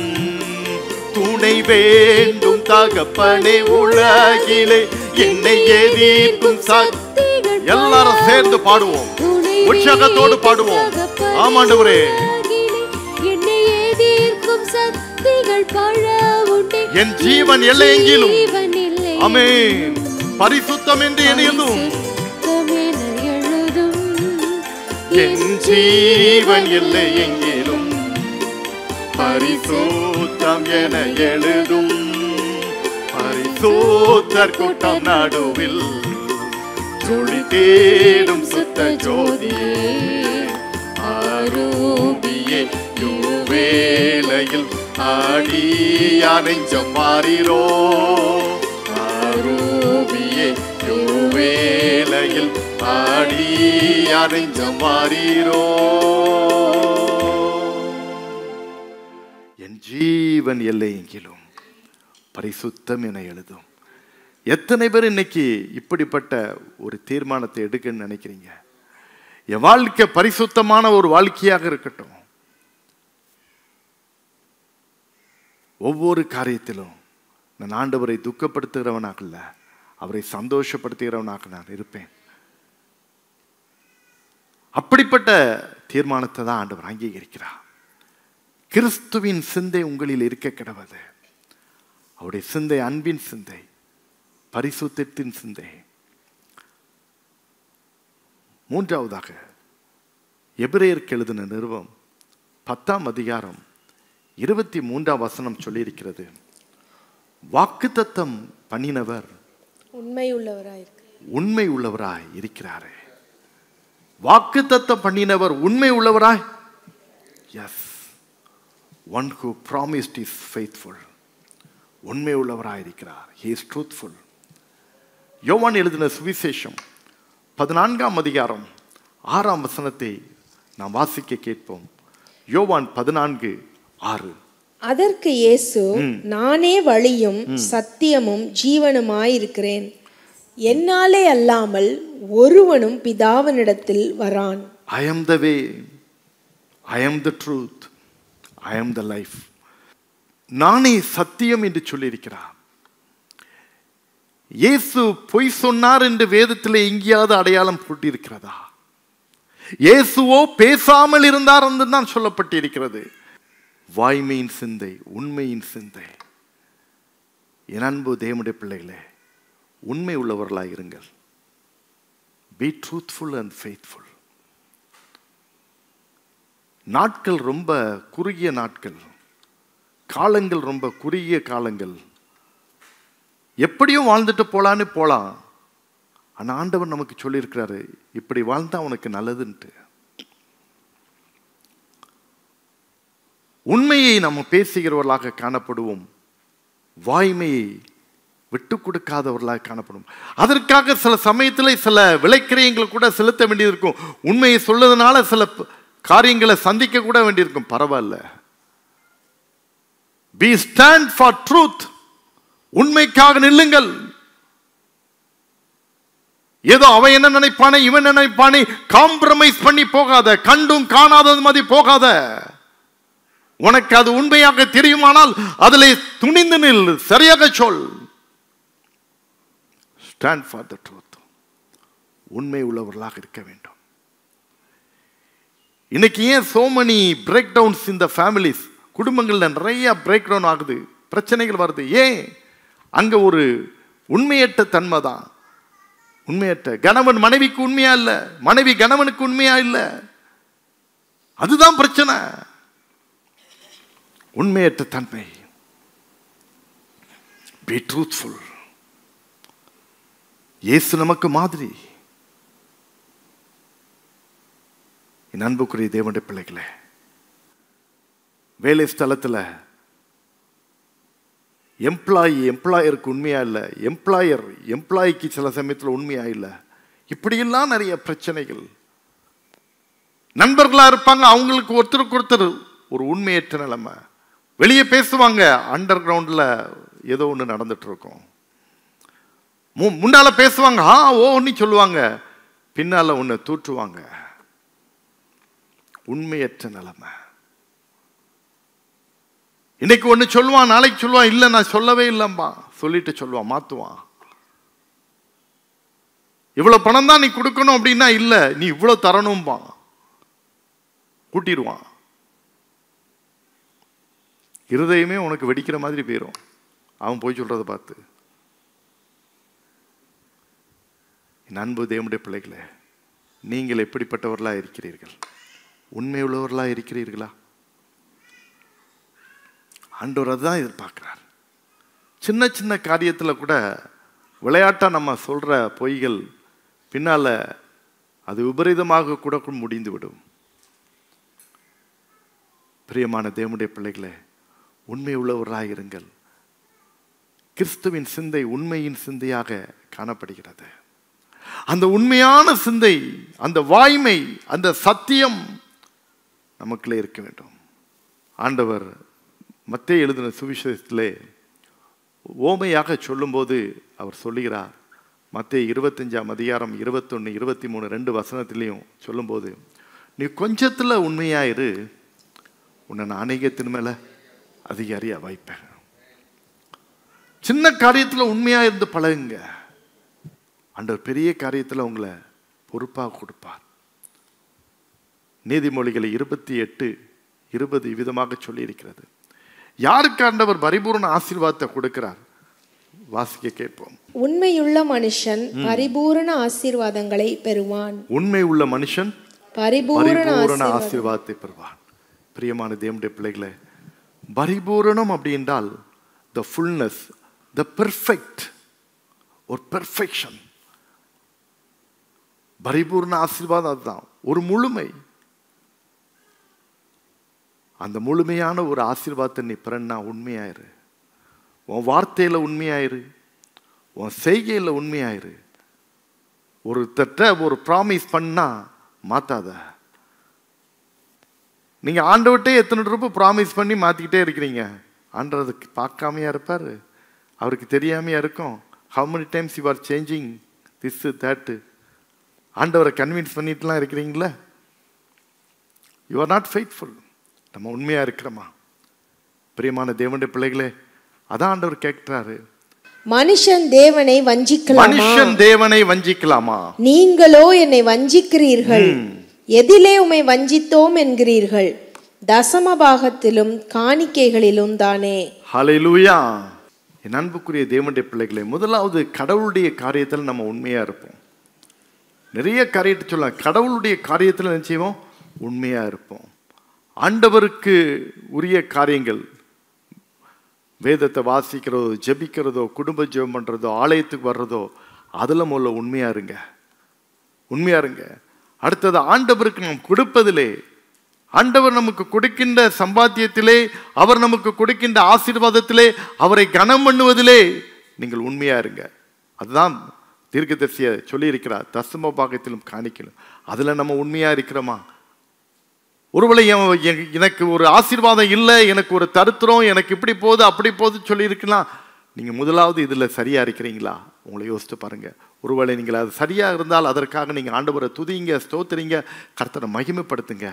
துணை வேண்டும் தகப்பனே உலகிலே என்னை எதிர்க்கும் சக்திகள் எல்லாரும் சேர்ந்து பாடுவோம், உற்சாகத்தோடு பாடுவோம். ஆமாண்டவரே, என்னை எதிர்க்கும் சக்திகள் பல உண்டு, என் ஜீவன் எல்லை எங்கிலும் ஆமென் பரிசுத்தம் என்று எழுதும், என் ஜீவன் எல்லை எங்கிலும் பரிசுத்தம் என எழுதும். பரிசுத்தர் கூட்டம் நடுவில் ஜொலி தேடும் சுத்த ஜோதியே, ஆரூபியே யுவேளையில் ஆடியா நெஞ்சம் மாறிரோ. ஆரூபியே யுவேளையில் ஆடியா நெஞ்சம் மாறிரோ. என் ஜீவன் எல்லை எங்கிலும் பரிசுத்தம் என எழுதும். எத்தனை பேர் இன்னைக்கு இப்படிப்பட்ட ஒரு தீர்மானத்தை எடுக்கன்னு நினைக்கிறீங்க? என் வாழ்க்கை பரிசுத்தமான ஒரு வாழ்க்கையாக இருக்கட்டும். ஒவ்வொரு காரியத்திலும் நான் ஆண்டவரை துக்கப்படுத்துகிறவனாக இல்ல, அவரை சந்தோஷப்படுத்துகிறவனாக நான் இருப்பேன். அப்படிப்பட்ட தீர்மானத்தை தான் ஆண்டவர் அங்கீகரிக்கிறார். கிறிஸ்துவின் சிந்தை உங்களில் இருக்க கிடவது. அவருடைய சிந்தை அன்பின் சிந்தை, பரிசுத்தத்தின் சிந்தை. மூன்றாவதாக எபிரேயருக்கு எழுதின நிருபம் 10ஆம் அதிகாரம் 23ஆம் வசனம் சொல்லியிருக்கிறது, வாக்குத்தத்தம் பண்ணினவர் உண்மை உள்ளவராய் இருக்கிறாரே. வாக்குத்தத்தம் பண்ணினவர் உண்மை உள்ளவராய். Yes, one who promised is faithful. உண்மை உள்ளவராய் இருக்கிறார். he is truthful. யோவான் எழுதின சுவிசேஷம் 14ஆம் அதிகாரம் 6ஆம் வசனத்தை நாம் வாசிக்க கேட்போம். யோவான் 14:6. அதற்கு இயேசு, நானே வழியும் சத்தியமும் ஜீவனுமாயிருக்கிறேன், என்னாலே அல்லாமல் ஒருவனும் பிதாவினிடத்தில் வரான். I am the way, I am the truth, I am the life. நானே சத்தியம் என்று சொல்லியிருக்கிறார். இயேசு பொய் சொன்னார் என்று வேதத்தில் எங்கேயாவது அடையாளம் போட்டிருக்கிறதா? இயேசுவோ பேசாமல் இருந்தார் என்று தான் சொல்லப்பட்டிருக்கிறது. வாய்மையின் சிந்தை, உண்மையின் சிந்தை. என் அன்பு தேவனுடைய பிள்ளைகளே, உண்மை உள்ளவர்களாக இருங்கள். Be truthful and faithful. நாட்கள் ரொம்ப குறுகிய நாட்கள், காலங்கள் ரொம்ப குறுகிய காலங்கள். எப்படியும் வாழ்ந்துட்டு போலான்னு போலாம். ஆனால் ஆண்டவர் நமக்கு சொல்லியிருக்கிறாரு, இப்படி வாழ்ந்தா உனக்கு நல்லதுன்ட்டு. உண்மையை நம்ம பேசுகிறவர்களாக காணப்படுவோம், வாய்மையை விட்டு கொடுக்காதவர்களாக காணப்படும். அதற்காக சில சமயத்தில் சில விலைக்கிரயங்களை கூட செலுத்த வேண்டியிருக்கும். உண்மையை சொல்றதுனால சில காரியங்களை சந்திக்க கூட வேண்டியிருக்கும். பரவாயில்ல. Be stand for truth. உண்மைக்காக நில்லுங்கள். ஏதோ அவன் என்ன நினைப்பானே இவன் என்ன நினைப்பானே காம்ப்ரமைஸ் பண்ணி போகாத. கண்டும் காணாதது மாதிரி போகாத. உனக்கு அது உண்மையாக தெரியுமானால் அதிலே துணிந்து நில், சரியாக சொல். Stand for the truth. உண்மை உள்ளவர்களாக இருக்க வேண்டும். இன்னைக்கு ஏன் so many breakdowns in the families? குடும்பங்கள்ல நிறைய பிரேக் டவுன் ஆகுது, பிரச்சனைகள் வருது. ஏன்? அங்க ஒரு உண்மையற்ற தன்மை தான். உண்மையற்ற கணவன் மனைவிக்கு உண்மையா இல்ல, மனைவி கணவனுக்கு உண்மையா இல்ல, அதுதான் பிரச்சனை. உண்மையற்ற தன்மை. Be truthful. இயேசு நமக்கு மாதிரி. என் அன்புக்குரிய தேவனுடைய பிள்ளைகளே, வேலை ஸ்தலத்தில் எம்ப்ளாயருக்கு உண்மையா இல்லை, எம்ப்ளாய்க்கு சில சமயத்தில் உண்மையா இல்லை. இப்படியெல்லாம் நிறைய பிரச்சனைகள். நண்பர்களாக இருப்பாங்க, அவங்களுக்கு ஒருத்தருக்கு ஒருத்தர் ஒரு உண்மையற்ற நிலைமை. வெளியே பேசுவாங்க, அண்டர் கிரவுண்டில் ஏதோ ஒன்று நடந்துட்டு இருக்கும். முன்னால பேசுவாங்க, ஓன்னு சொல்லுவாங்க, பின்னால ஒன்று தூற்றுவாங்க. உண்மையற்ற நிலைமை. இன்னைக்கு ஒன்று சொல்லுவான், நாளைக்கு சொல்லுவான், இல்லை நான் சொல்லவே இல்லைம்பா, சொல்லிட்டு சொல்லுவான், மாற்றுவான். இவ்வளோ பணம் தான் நீ கொடுக்கணும் அப்படின்னா, இல்லை நீ இவ்வளோ தரணும்பா, கூட்டிடுவான். இருதயமே உனக்கு வெடிக்கிற மாதிரி போயிடும் அவன் போய் சொல்றதை பார்த்து. என் அன்பு தேவனுடைய பிள்ளைகளே, நீங்கள் எப்படிப்பட்டவர்களா இருக்கிறீர்கள்? உண்மை உள்ளவர்களா இருக்கிறீர்களா? ஆண்டவர் அதுதான் எதிர்பார்க்கிறார். சின்ன சின்ன காரியத்தில் கூட விளையாட்டா நம்ம சொல்ற பொய்கள் பின்னால அது விபரீதமாக கூட முடிந்து விடும். பிரியமான தேவனுடைய பிள்ளைகளே, உண்மை உள்ளவர்களாக இருங்கள். கிறிஸ்துவின் சிந்தை உண்மையின் சிந்தையாக காணப்படுகிறது. அந்த உண்மையான சிந்தை, அந்த வாய்மை, அந்த சத்தியம் நமக்குள்ளே இருக்க வேண்டும். ஆண்டவர் மத்தேயு எழுதின சுவிசேஷத்திலே ஓமையாக சொல்லும்போது அவர் சொல்லுகிறார். மத்தேயு 25ஆம் அதிகாரம் 21, 23 2 வசனத்திலையும் சொல்லும்போது, நீ கொஞ்சத்தில் உண்மையாயிரு, உன்னை நான் அநேகத்தின் மேல அதிகாரியா வைப்பேன். சின்ன காரியத்தில் உண்மையா இருந்து பழகுங்க. ஆண்டவர் பெரிய காரியத்தில் உங்களை பொறுப்பாக கொடுப்பார். நீதிமொழிகளை 28:20 விதமாக சொல்லி இருக்கிறது. யாருக்கு ஆண்டவர் பரிபூர்ண ஆசீர்வாதத்தை கொடுக்கிறார்? வாசிக்க கேட்போம். உண்மையுள்ள மனுஷன் பரிபூரண ஆசீர்வாதங்களை பெறுவான். உண்மை உள்ள மனுஷன் பரிபூரண ஆசீர்வாதத்தை பெறுவான். பிரியமான தேவனுடைய பிள்ளைகளே, பரிபூரணம் அப்படி என்றால் the fullness, the perfect or perfection. பரிபூர்ண ஆசீர்வாதம் அதுதான், ஒரு முழுமை. அந்த முழுமையான ஒரு ஆசீர்வாதத்தை நீ பெறனா உண்மையாயிரு. உன் வார்த்தையில உண்மையாயிரு, உன் செய்கையில உண்மையாயிரு. ஒரு ஒரு ப்ராமிஸ் பண்ணா மாத்தாத. நீங்க ஆண்டவர்கிட்ட எத்தனை ரூபாய் ப்ராமிஸ் பண்ணி மாத்திக்கிட்டே இருக்கிறீங்க. ஆண்டவர் அதுக்கு பார்க்காமையா இருப்பாரு? அவருக்கு தெரியாமையா இருக்கும்? how many times you are changing this that? ஆண்டவரை கன்வின்ஸ் பண்ணிட்டுலாம் இருக்கிறீங்களா? you are not faithful. நம்ம உண்மையா இருக்கிறோமா? பிரியமான தேவனுடைய பிள்ளைகளே, அதான் ஆண்டவர் கேட்கிறாரு. மனுஷன் தேவனை வஞ்சிக்கலாமா? நீங்களோ என்னை வஞ்சிக்கிறீர்கள். எதிலே உம்மை வஞ்சித்தோம் என்கிறீர்கள்? தசம பாகத்திலும் காணிக்கைகளிலும் தானே. ஹல்லேலூயா. என் அன்புக்குரிய தேவனுடைய பிள்ளைகளே, முதலாவது கடவுளுடைய காரியத்தில் நம்ம உண்மையா இருப்போம். நிறைய காரியத்தை சொல்லலாம். கடவுளுடைய காரியத்தில் என்ன செய்வோம்? உண்மையா இருப்போம். ஆண்டவருக்கு உரிய காரியங்கள், வேதத்தை வாசிக்கிறதோ, ஜெபிக்கிறதோ, குடும்ப ஜெபம் பண்றதோ, ஆலயத்துக்கு வர்றதோ, அதுல முதல்ல உண்மையா இருங்க, உண்மையா இருங்க. அடுத்தது ஆண்டவருக்கு நாம் கொடுப்பதிலே, ஆண்டவர் நமக்கு கொடுக்கின்ற சம்பாத்தியத்திலே, அவர் நமக்கு கொடுக்கின்ற ஆசீர்வாதத்திலே, அவரை கனம் பண்ணுவதிலே நீங்கள் உண்மையா இருங்க. அதுதான் தீர்க்கதரிசியை சொல்லி இருக்கிறார். தசம பாகத்திலும் காணிக்கலும். அதுல நம்ம உண்மையா இருக்கிறோமா? ஒருவேளை எனக்கு ஒரு ஆசீர்வாதம் இல்லை, எனக்கு ஒரு தருத்திரம், எனக்கு இப்படி போகுது அப்படி போகுது சொல்லி இருக்கலாம். நீங்க முதலாவது இதுல சரியா இருக்கிறீங்களா? உங்களை யோசித்து பாருங்க. ஒருவேளை நீங்கள் அது சரியா இருந்தால் அதற்காக நீங்க ஆண்டவரை துதிங்க, ஸ்தோத்திரிங்க, கர்த்தரை மகிமைப்படுத்துங்க.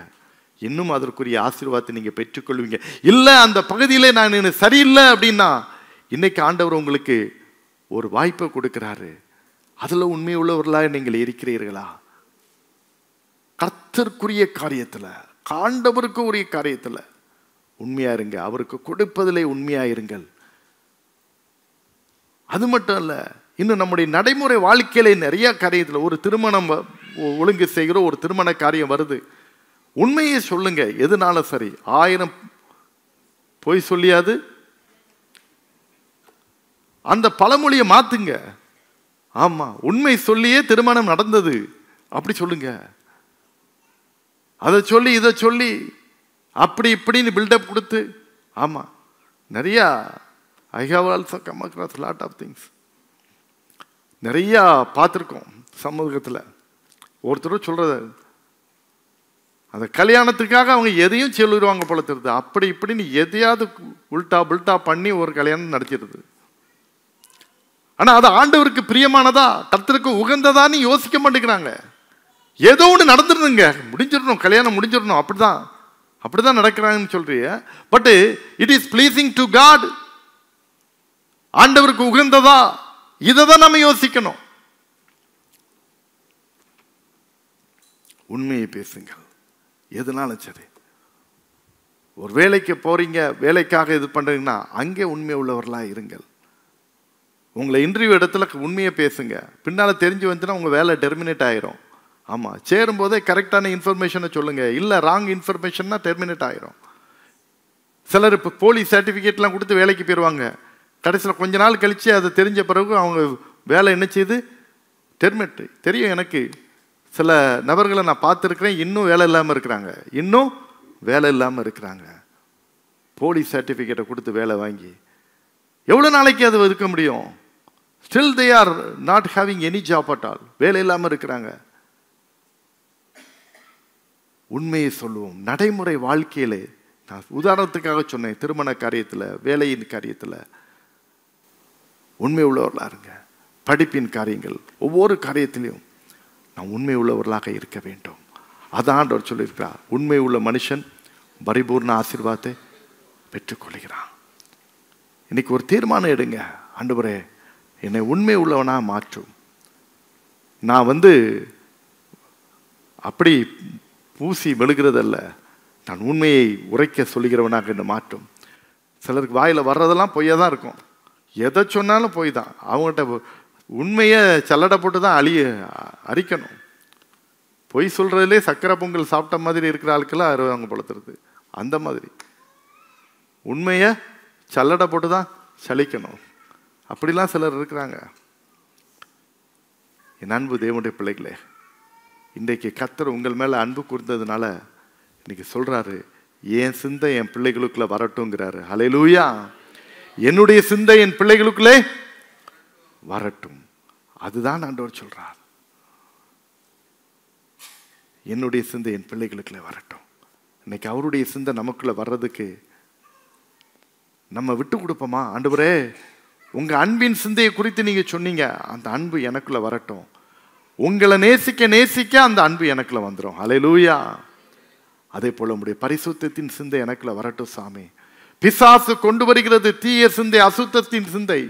இன்னும் அதற்குரிய ஆசீர்வாதத்தை நீங்க பெற்றுக்கொள்வீங்க. இல்ல அந்த பகுதியிலே நான் சரியில்லை அப்படின்னா, இன்னைக்கு ஆண்டவர் உங்களுக்கு ஒரு வாய்ப்பை கொடுக்கிறாரு. அதுல உண்மை உள்ளவர்களா நீங்கள் இருக்கிறீர்களா? கர்த்தருக்குரிய காரியத்துல, ஆண்டவருக்கு உரிய காரியத்துல உண்மையா இருங்க. அவருக்கு கொடுப்பதிலே உண்மையா இருங்கள். அது மட்டும் இல்ல, இன்னும் நம்முடைய நடைமுறை வாழ்க்கையில நிறைய காரியத்துல, ஒரு திருமணம் ஒழுங்கு செய்கிறோம், ஒரு திருமண காரியம் வருது, உண்மையை சொல்லுங்க. எதுனால சரி, 1000 பொய் சொல்லியாது அந்த பழமொழியை மாத்துங்க. ஆமா, உண்மை சொல்லியே திருமணம் நடந்தது அப்படி சொல்லுங்க. அதை சொல்லி இதை சொல்லி அப்படி இப்படின்னு பில்டப் கொடுத்து, ஆமா, நிறைய I have also come across lot of things. நிறைய பார்த்துருக்கோம் சமூகத்தில். ஒருத்தர் சொல்றது, அந்த கல்யாணத்துக்காக அவங்க எதையும் சொல்லிடுவாங்க போல தெரியுது. அப்படி இப்படின்னு எதையாவது உல்டா புல்டா பண்ணி ஒரு கல்யாணம் நடத்திடுது. ஆனா அது ஆண்டவருக்கு பிரியமானதா, கர்த்தருக்கு உகந்ததான்னு யோசிக்க மாட்டேங்கிறாங்க. ஏதோ ஒன்று நடந்துருந்துங்க, முடிஞ்சிடணும், கல்யாணம் முடிஞ்சிடணும், அப்படிதான். அப்படிதான் நடக்கிறாங்கன்னு சொல்றிய. But it is pleasing to God. ஆண்டவருக்கு உகந்ததா? இதை தான் நம்ம யோசிக்கணும். உண்மையை பேசுங்கள், எதுனாலும் சரி. ஒரு வேலைக்கு போறீங்க, வேலைக்காக இது பண்றீங்கன்னா அங்கே உண்மை உள்ளவர்களாக இருங்கள். உங்களை இன்டர்வியூ இடத்துல உண்மையை பேசுங்க. பின்னால் தெரிஞ்சு வந்துச்சுன்னா உங்கள் வேலை டெர்மினேட் ஆயிரும். ஆமாம், சேரும்போதே கரெக்டான இன்ஃபர்மேஷனை சொல்லுங்கள். இல்லை ராங் இன்ஃபர்மேஷன்னா டெர்மினேட் ஆயிரும். சிலர் இப்போ போலீஸ் சர்டிஃபிகேட்லாம் கொடுத்து வேலைக்கு போயிடுவாங்க. கடைசியில் கொஞ்ச நாள் கழித்து அதை தெரிஞ்ச பிறகு அவங்க வேலை என்ன செய்யுது? டெர்மினேட். தெரியும் எனக்கு. சில நபர்களை நான் பார்த்துருக்குறேன், இன்னும் வேலை இல்லாமல் இருக்கிறாங்க. இன்னும் வேலை இல்லாமல் இருக்கிறாங்க. போலீஸ் சர்டிஃபிகேட்டை கொடுத்து வேலை வாங்கி எவ்வளோ நாளைக்கு அது இருக்க முடியும்? Still they are not having any job at all. வேலை இல்லாமல் இருக்கிறாங்க. உண்மையை சொல்லுவோம். நடைமுறை வாழ்க்கையிலே, நான் உதாரணத்துக்காக சொன்னேன், திருமண காரியத்தில், வேலையின் காரியத்தில் உண்மை உள்ளவர்களாக இருங்க. படிப்பின் காரியங்கள், ஒவ்வொரு காரியத்திலையும் நாம் உண்மை உள்ளவர்களாக இருக்க வேண்டும். அதான் ஆண்டவர் சொல்லியிருக்கிறார், உண்மை உள்ள மனுஷன் பரிபூர்ண ஆசீர்வாதத்தை பெற்றுக்கொள்கிறான். இன்னைக்கு ஒரு தீர்மானம் எடுங்க. ஆண்டவரே, என்னை உண்மை உள்ளவனா மாற்றும். நான் அப்படி பூசி மெழுகிறதல்ல, நான் உண்மையை உரைக்க சொல்லுகிறவனாக என்னை மாற்றும். சிலருக்கு வாயில் வர்றதெல்லாம் பொய்யாக தான் இருக்கும். எதை சொன்னாலும் பொய் தான். அவங்ககிட்ட உண்மையை சல்லடை போட்டு தான் அரிக்கணும். பொய் சொல்கிறதுலே சக்கரை பொங்கல் சாப்பிட்ட மாதிரி இருக்கிற ஆட்கெல்லாம் அறுவாங்க பொழுத்துறது. அந்த மாதிரி உண்மையை சல்லடை போட்டு தான் சலிக்கணும். அப்படிலாம் சிலர் இருக்கிறாங்க. என் அன்பு தேவனுடைய பிள்ளைகளே, இன்றைக்கு கர்த்தர் உங்கள் மேலே அன்பு கூர்ந்ததுனால இன்னைக்கு சொல்கிறாரு, என் சிந்தை என் பிள்ளைகளுக்குள்ளே வரட்டும்ங்கிறாரு. ஹல்லேலூயா. என்னுடைய சிந்தை என் பிள்ளைகளுக்குள்ளே வரட்டும். அதுதான் ஆண்டவர் சொல்றார். என்னுடைய சிந்தை என் பிள்ளைகளுக்குள்ளே வரட்டும். இன்னைக்கு அவருடைய சிந்தை நமக்குள்ள வர்றதுக்கு நம்ம விட்டு கொடுப்போமா? ஆண்டவரே, உங்க அன்பின் சிந்தையை குறித்து நீங்க சொன்னீங்க, அந்த அன்பு எனக்குள்ள வரட்டும். உங்களை நேசிக்க நேசிக்க அந்த அன்பு எனக்குள்ள வந்துடும். ஹல்லேலூயா. அதே போல உங்களுடைய பரிசுத்தத்தின் சிந்தை எனக்குள்ள வரட்டும் சாமி. பிசாசு கொண்டு வருகிறது தீய சிந்தை, அசுத்தத்தின் சிந்தை.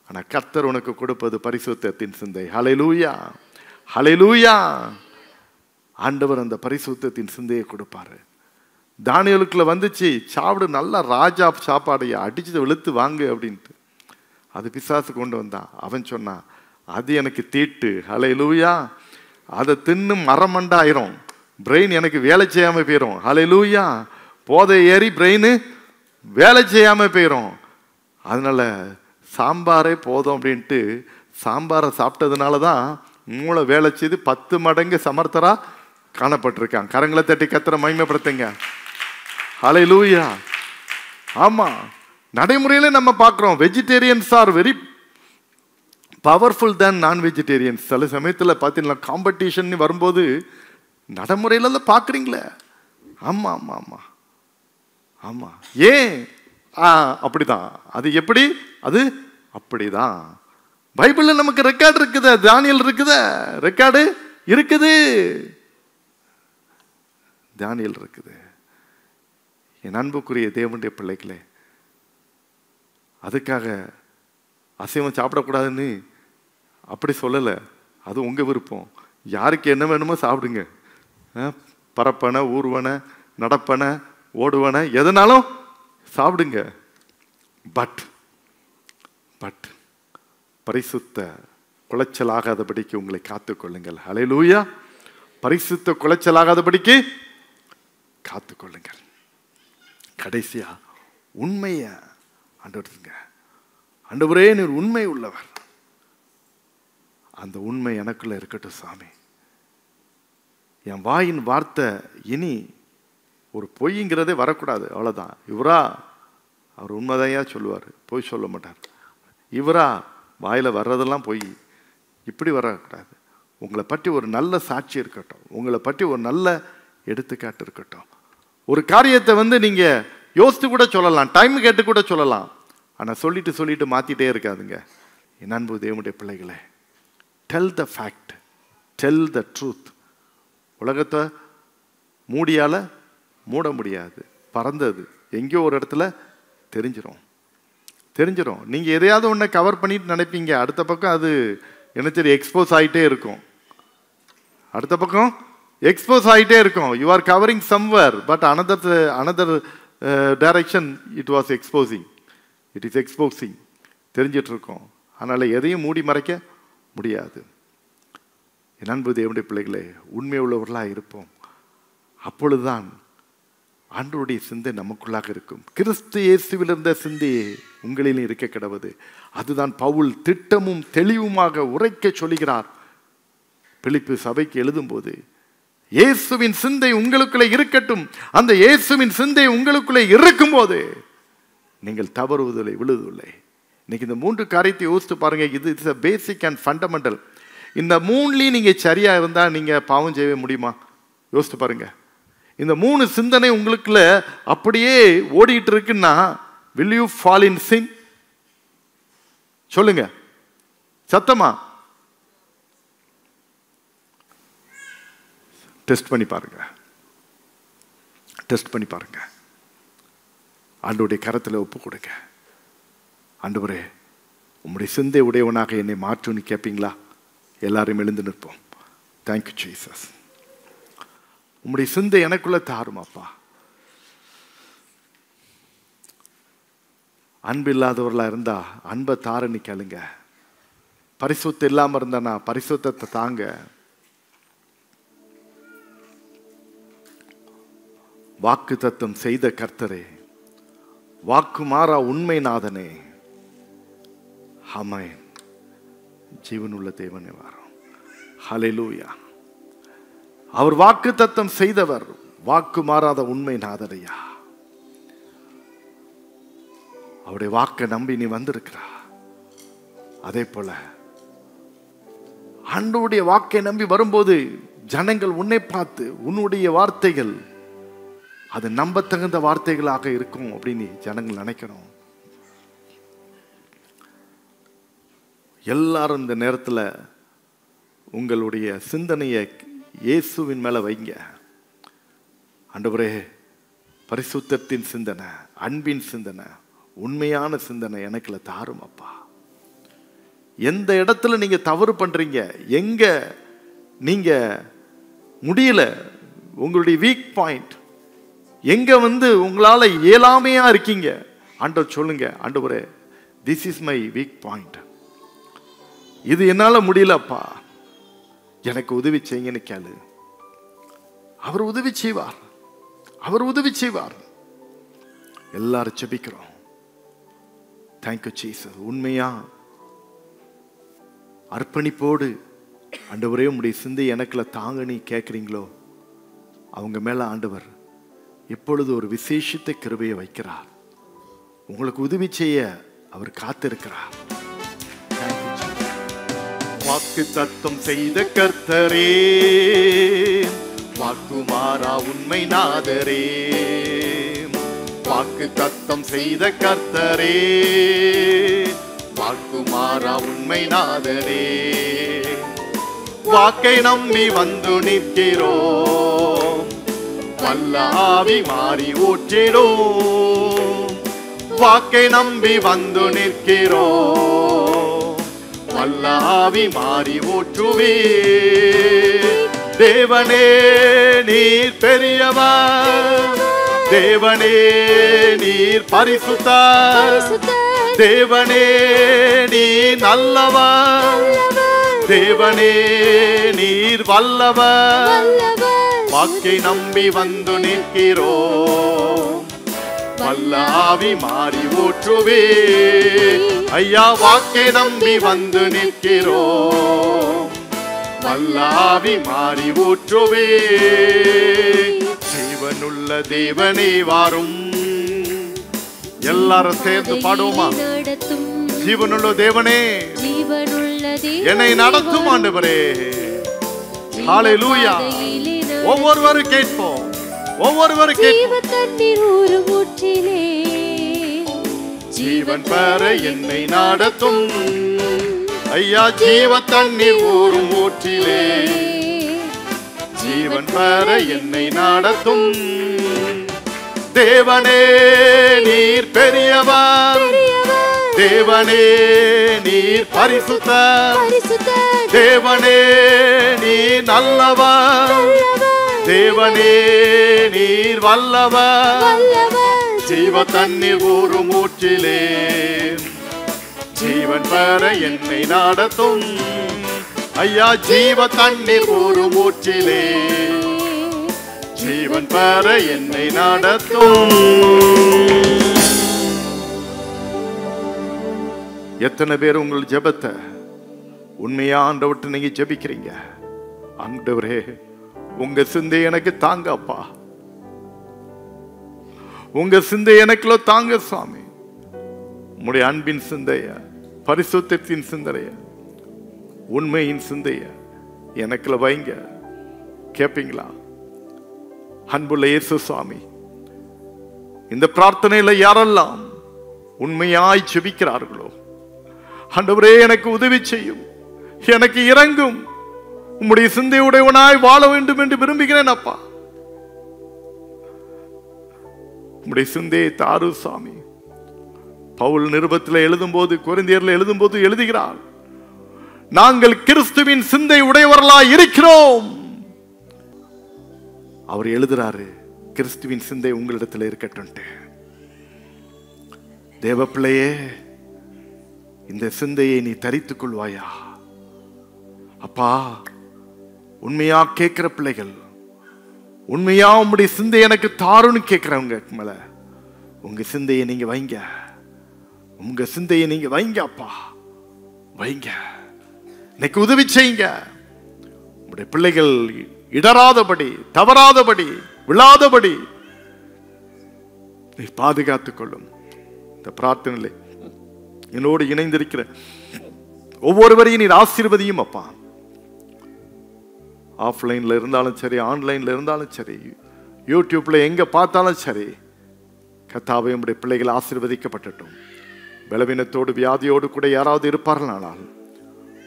ஆனா கர்த்தர் உனக்கு கொடுப்பது பரிசுத்தத்தின் சிந்தை. ஹல்லேலூயா, ஹல்லேலூயா. ஆண்டவர் அந்த பரிசுத்தத்தின் சிந்தையை கொடுப்பாரு. தானியேலுக்குள்ள வந்துச்சு, சாப்பிடு, நல்ல ராஜா சாப்பாடையா, அடிச்சு வெளுத்து வாங்கு அப்படின்ட்டு. அது பிசாசு கொண்டு வந்தான். அவன் சொன்னான், அது எனக்கு தீட்டு. ஹல்லேலூயா. அதை தின்னு மரமண்டாயிரும், பிரெயின் எனக்கு வேலை செய்யாம போயிடும். ஹல்லேலூயா. போதை ஏறி பிரெயின் வேலை செய்யாம போயிடும். அதனால சாம்பாரே போதும் அப்படின்ட்டு சாம்பாரை சாப்பிட்டதுனால தான் மூளை வேலை செய்து 10 மடங்கு சமர்த்தரா காணப்பட்டிருக்காங்க. கரங்களை தட்டி கர்த்தரை மகிமைப்படுத்துங்க. ஹல்லேலூயா. ஆமா, நடைமுறையில நம்ம பார்க்கிறோம், வெஜிடேரியன்ஸ் ஆர் வெரி பவர்ஃபுல் தேன் நான் வெஜிடேரியன்ஸ். சில சமயத்தில் பார்த்தீங்கன்னா காம்படிஷன் வரும்போது நடைமுறையில பார்க்குறீங்களே. ஆமா ஆமா ஆமா ஆமா. ஏன் அப்படிதான்? அது எப்படி? அது அப்படிதான். பைபிள்ல நமக்கு ரெக்கார்டு இருக்குது, தானியேல் இருக்குது, ரெக்கார்டு இருக்குது, தானியேல் இருக்குது. என் அன்புக்குரிய தேவனுடைய பிள்ளைகளே, அதுக்காக அசைவம் சாப்பிடக்கூடாதுன்னு அப்படி சொல்லலை. அது உங்க விருப்பம். யாருக்கு என்ன வேணுமோ சாப்பிடுங்க. பரப்பனை, ஊர்வனை, நடப்பனை, ஓடுவனை, எதனாலும் சாப்பிடுங்க. பட் பட் பரிசுத்த குலைச்சலாகாதபடிக்கு உங்களை காத்துக்கொள்ளுங்கள். ஹல்லேலூயா. பரிசுத்த குலைச்சலாகாதபடிக்கு காத்துக்கொள்ளுங்கள். கடைசியா உண்மையை ஆண்டவருங்க. ஆண்டவரே, நீர் உண்மை உள்ளவர். அந்த உண்மை எனக்குள்ள இருக்கட்டும் சாமி. என் வாயின் வார்த்தை இனி ஒரு பொய்ங்கிறதே வரக்கூடாது. அவ்வளோதான். இவரா அவர் உண்மைதையா சொல்லுவார், பொய் சொல்ல மாட்டார். இவரா வாயில் வர்றதெல்லாம் பொய், இப்படி வரக்கூடாது. உங்களை பற்றி ஒரு நல்ல சாட்சி இருக்கட்டும், உங்களை பற்றி ஒரு நல்ல எடுத்துக்காட்டு இருக்கட்டும். ஒரு காரியத்தை நீங்கள் யோசித்து கூட சொல்லலாம், டைம் கேட்டு கூட சொல்லலாம். ஆனால் சொல்லிட்டு மாற்றிட்டே இருக்காதுங்க. என் அன்பு தேவனுடைய பிள்ளைகளே, tell the fact, tell the truth. உலகத்தை மூடியால் மூட முடியாது. பறந்தது எங்கேயோ ஒரு இடத்துல தெரிஞ்சிடும். நீங்கள் எதையாவது ஒன்றை கவர் பண்ணிட்டு நினைப்பீங்க, அடுத்த பக்கம் அது என்ன தெரியும், எக்ஸ்போஸ் ஆகிட்டே இருக்கும். அடுத்த பக்கம் எக்ஸ்போஸ் ஆகிட்டே இருக்கும். You are covering somewhere, but another direction it is exposing தெரிஞ்சிட்டு இருக்கோம். அதனால் எதையும் மூடி மறைக்க முடியாது. என் அன்பு தேவனுடைய பிள்ளைகளே, உண்மை உள்ளவர்களாக இருப்போம். அப்பொழுதுதான் ஆண்டவருடைய சிந்தை நமக்குள்ளாக இருக்கும். கிறிஸ்து இயேசுவில் இருந்த சிந்தையே உங்களிலும் இருக்க கிடவது. அதுதான் பவுல் திட்டமும் தெளிவுமாக உரைக்க சொல்கிறார். பிலிப்பு சபைக்கு எழுதும்போது, இயேசுவின் சிந்தை உங்களுக்குள்ளே இருக்கட்டும். அந்த இயேசுவின் சிந்தை உங்களுக்குள்ளே இருக்கும் போது நீங்கள் தவறுவதில்லை, விழுவதில்லை. இன்னைக்கு இந்த 3 காரியத்தை யோசித்து பாருங்க. இது it's a basic and fundamental. இந்த 3லயும் நீங்க சரியா இருந்தா நீங்க பாவம் செய்ய முடியுமா? யோசித்து பாருங்க. இந்த 3 சிந்தனை உங்களுக்குள்ள அப்படியே ஓடிட்டு இருக்குன்னா, will you fall in sin? சொல்லுங்க சத்தமா. டெஸ்ட் பண்ணி பாருங்க. ஆண்டவருடைய கரத்தில் ஒப்பு கொடுங்க. ஆண்டவரே, உம்முடைய சிந்தை உடையவனாக என்னை மாற்றுன்னு கேட்பீங்களா? எல்லாரும் எழுந்து நிற்போம். Thank you Jesus. உம்முடைய சிந்தை எனக்குள்ள தாருமாப்பா. அன்பு இல்லாதவர்களா இருந்தா அன்பை தாரன்னு கேளுங்க. பரிசுத்தம் இல்லாம இருந்தானா பரிசுத்தத்தை தாங்க. வாக்கு தத்தம் செய்த கர்த்தரே, வாக்கு மாறா உண்மை நாதனே, ஆமென். ஜீவனுள்ள தேவனே வாரம். ஹல்லேலூயா. அவர் வாக்கு தத்தம் செய்தவர், வாக்கு மாறாத உண்மை நாதனையா. அவருடைய வாக்கை நம்பி நீ வந்திருக்கிறா. அதே போல ஆண்டவருடைய வாக்கை நம்பி வரும்போது ஜனங்கள் உன்னை பார்த்து உன்னுடைய வார்த்தைகள் அது நம்பத்தகுந்த வார்த்தைகளாக இருக்கும் அப்படின்னு ஜனங்கள் நினைக்கணும். எல்லாரும் இந்த நேரத்தில் உங்களுடைய சிந்தனையை இயேசுவின் மேல வைங்க. ஆண்டவரே, பரிசுத்தத்தின் சிந்தனை, அன்பின் சிந்தனை, உண்மையான சிந்தனை எனக்குள்ள தாரும் அப்பா. எந்த இடத்துல நீங்க தவறு பண்றீங்க, எங்க நீங்க முடியல, உங்களுடைய வீக் பாயிண்ட் எங்க உங்களால இயலாமையா இருக்கீங்க, ஆண்டவர் சொல்லுங்க. ஆண்டவரே, this is my weak point, இது என்னால முடியலப்பா, எனக்கு உதவி செய்யுங்கன்னு கேளு. அவர் உதவி செய்வார். எல்லாரும் ஜெபிக்கிறோம். Thank you Jesus. உண்மையா அர்ப்பணிப்போடு ஆண்டவரே உம்முடைய சிந்தை எனக்குள்ள தாங்க நீ கேட்குறீங்களோ, அவங்க மேல ஆண்டவர் இப்பொழுது ஒரு விசேஷித்த கிருபையை வைக்கிறார். உங்களுக்கு உதவி செய்ய அவர் காத்திருக்கிறார். வாக்கு தத்தம் செய்த கர்த்தரே, வாக்கு மாறா உண்மை நாதரே, வாக்கு தத்தம் செய்த கர்த்தரே, வாக்கு மாறா உண்மை நாதரே, வாக்கை நம்பி வந்து நிற்கிறோம், வல்ல ஆவி மாறி ஊற்றிடும், வாக்கை நம்பி வந்து நிற்கிறோம், வல்ல ஆவி மாறி ஊற்றுவே. தேவனே நீர் பெரியவர், தேவனே நீர் பரிசுத்தர், தேவனே நீர் நல்லவர், தேவனே நீர் வல்லவர், வாக்கை நம்பி வந்து நிற்கிறோம், வல்ல ஆவி மாறி ஊற்றுவே. ஐயா, வாக்கை நம்பி வந்து நிற்கிறோம், வல்ல ஆவி மாறி ஊற்றுவே. ஜீவனுள்ள தேவனே வாரும். எல்லாரும் சேர்ந்து பாடுவோமா? ஜீவனுள்ள தேவனே என்னை நடத்தும் ஆண்டவரே. ஹல்லேலூயா. ஒவ்வொருவரும் கேட்போம், ஒவ்வொருவரும் கேட்போம். ஜீவன் பெற என்னை நடத்தும் ஐயா, ஜீவ தண்ணீர் ஊறும் ஊற்றிலே, ஜீவன் பெற என்னை நடத்தும். தேவனே நீர் பெரியவர், தேவனே நீர் பரிசுத்தர், தேவனே நீர் நல்லவர், தேவனே நீர் வல்லவர். ஜீவ தண்ணீர் ஒரு மூச்சிலே ஜீவன் பெற என்னை நடத்தும். ஐயா ஜீவ தண்ணீர் ஒரு மூச்சிலே ஜீவன் பெற என்னை நடத்தும். எத்தனை பேர் உங்கள் ஜெபத்தை உண்மையா ஆண்டவர்ட்ட நீங்க ஜெபிக்கிறீங்க? ஆண்டவரே உங்க சிந்தை எனக்கு தாங்க அப்பா, உங்க சிந்தை எனக்குள்ள தாங்க சுவாமி. உம்முடைய அன்பின் சிந்தைய, பரிசுத்தத்தின் சிந்தைய, உண்மையின் சிந்தைய எனக்குள்ள வைங்க. கேப்பீங்களா? அன்புள்ள இயேசு சுவாமி, இந்த பிரார்த்தனையில யாரெல்லாம் உண்மையாய் ஜெபிக்கிறார்களோ ஆண்டவரே எனக்கு உதவி செய்யும், எனக்கு இறங்கும், உம்முடைய சிந்தையுடையவனாய் வாழ வேண்டும் என்று விரும்புகிறேன் அப்பா. உம்முடைய சிந்தையை தாரு சாமி. பவுல் நிருபத்தில் எழுதும்போது, கொரிந்தியர்ல எழுதும்போது எழுதுகிறார், நாங்கள் கிறிஸ்துவின் சிந்தை உடையவர்களாய் இருக்கிறோம். அவர் எழுதுறாரு, கிறிஸ்துவின் சிந்தை உங்களிடத்தில் இருக்கட்டும். தேவ பிள்ளையே, இந்த சிந்தையை நீ தரித்துக் கொள்வாயா அப்பா? உண்மையா கேட்கிற பிள்ளைகள், உண்மையா உம்முடைய சிந்தை எனக்கு தாருன்னு கேட்கிறவங்க மேல உங்க சிந்தையை நீங்க வைங்க, உங்க சிந்தையை நீங்க வைங்க அப்பா, வைங்க. இன்னைக்கு உதவி செய்யுங்க. உங்களுடைய பிள்ளைகள் இடராதபடி, தவறாதபடி, விழாதபடி நீ பாதுகாத்துக் கொள்ளும். இந்த பிரார்த்தனை என்னோடு இணைந்திருக்கிற ஒவ்வொருவரையும் நீர் ஆசீர்வதியும் அப்பா. ஆஃப்லைன்ல இருந்தாலும் சரி, ஆன்லைன்ல இருந்தாலும் சரி, யூடியூப்ல எங்க பார்த்தாலும் சரி, கர்த்தாவே உம்முடைய பிள்ளைகள் ஆசீர்வதிக்கப்படட்டும். பலவீனத்தோடு வியாதியோடு கூட யாராவது இருப்பார்களானால்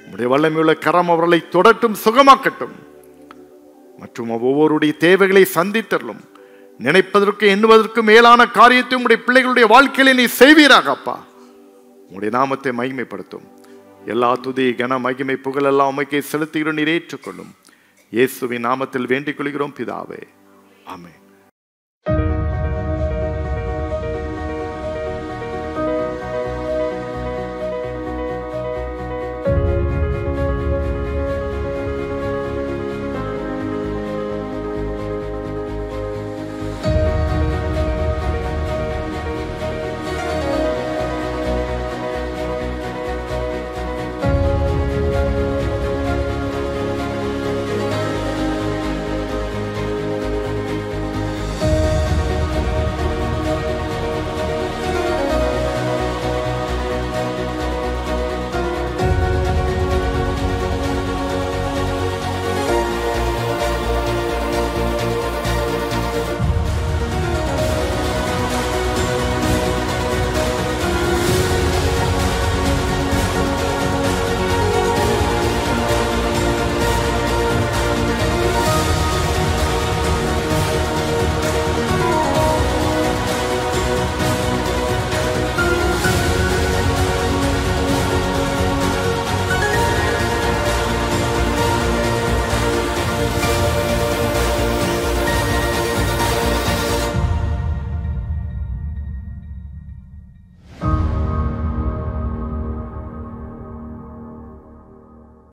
உம்முடைய வல்லமையுள்ள கரம் அவர்களை தொடட்டும், சுகமாக்கட்டும். மற்றும் ஒவ்வொருடைய தேவைகளை சந்தித்தரலும். நினைப்பதற்கு எண்ணுவதற்கு மேலான காரியத்தை உம்முடைய பிள்ளைகளுடைய வாழ்க்கையில நீ செய்வீராக அப்பா. உம்முடைய நாமத்தை மகிமைப்படுத்தும். எல்லா துதி கன மகிமை புகழ் எல்லாம் உமக்கே செலுத்துகிறோம், நீர் ஏற்றுக்கொள்ளும். இயேசுவின் நாமத்தில் வேண்டிக் கொள்கிறோம் பிதாவே, ஆமென்.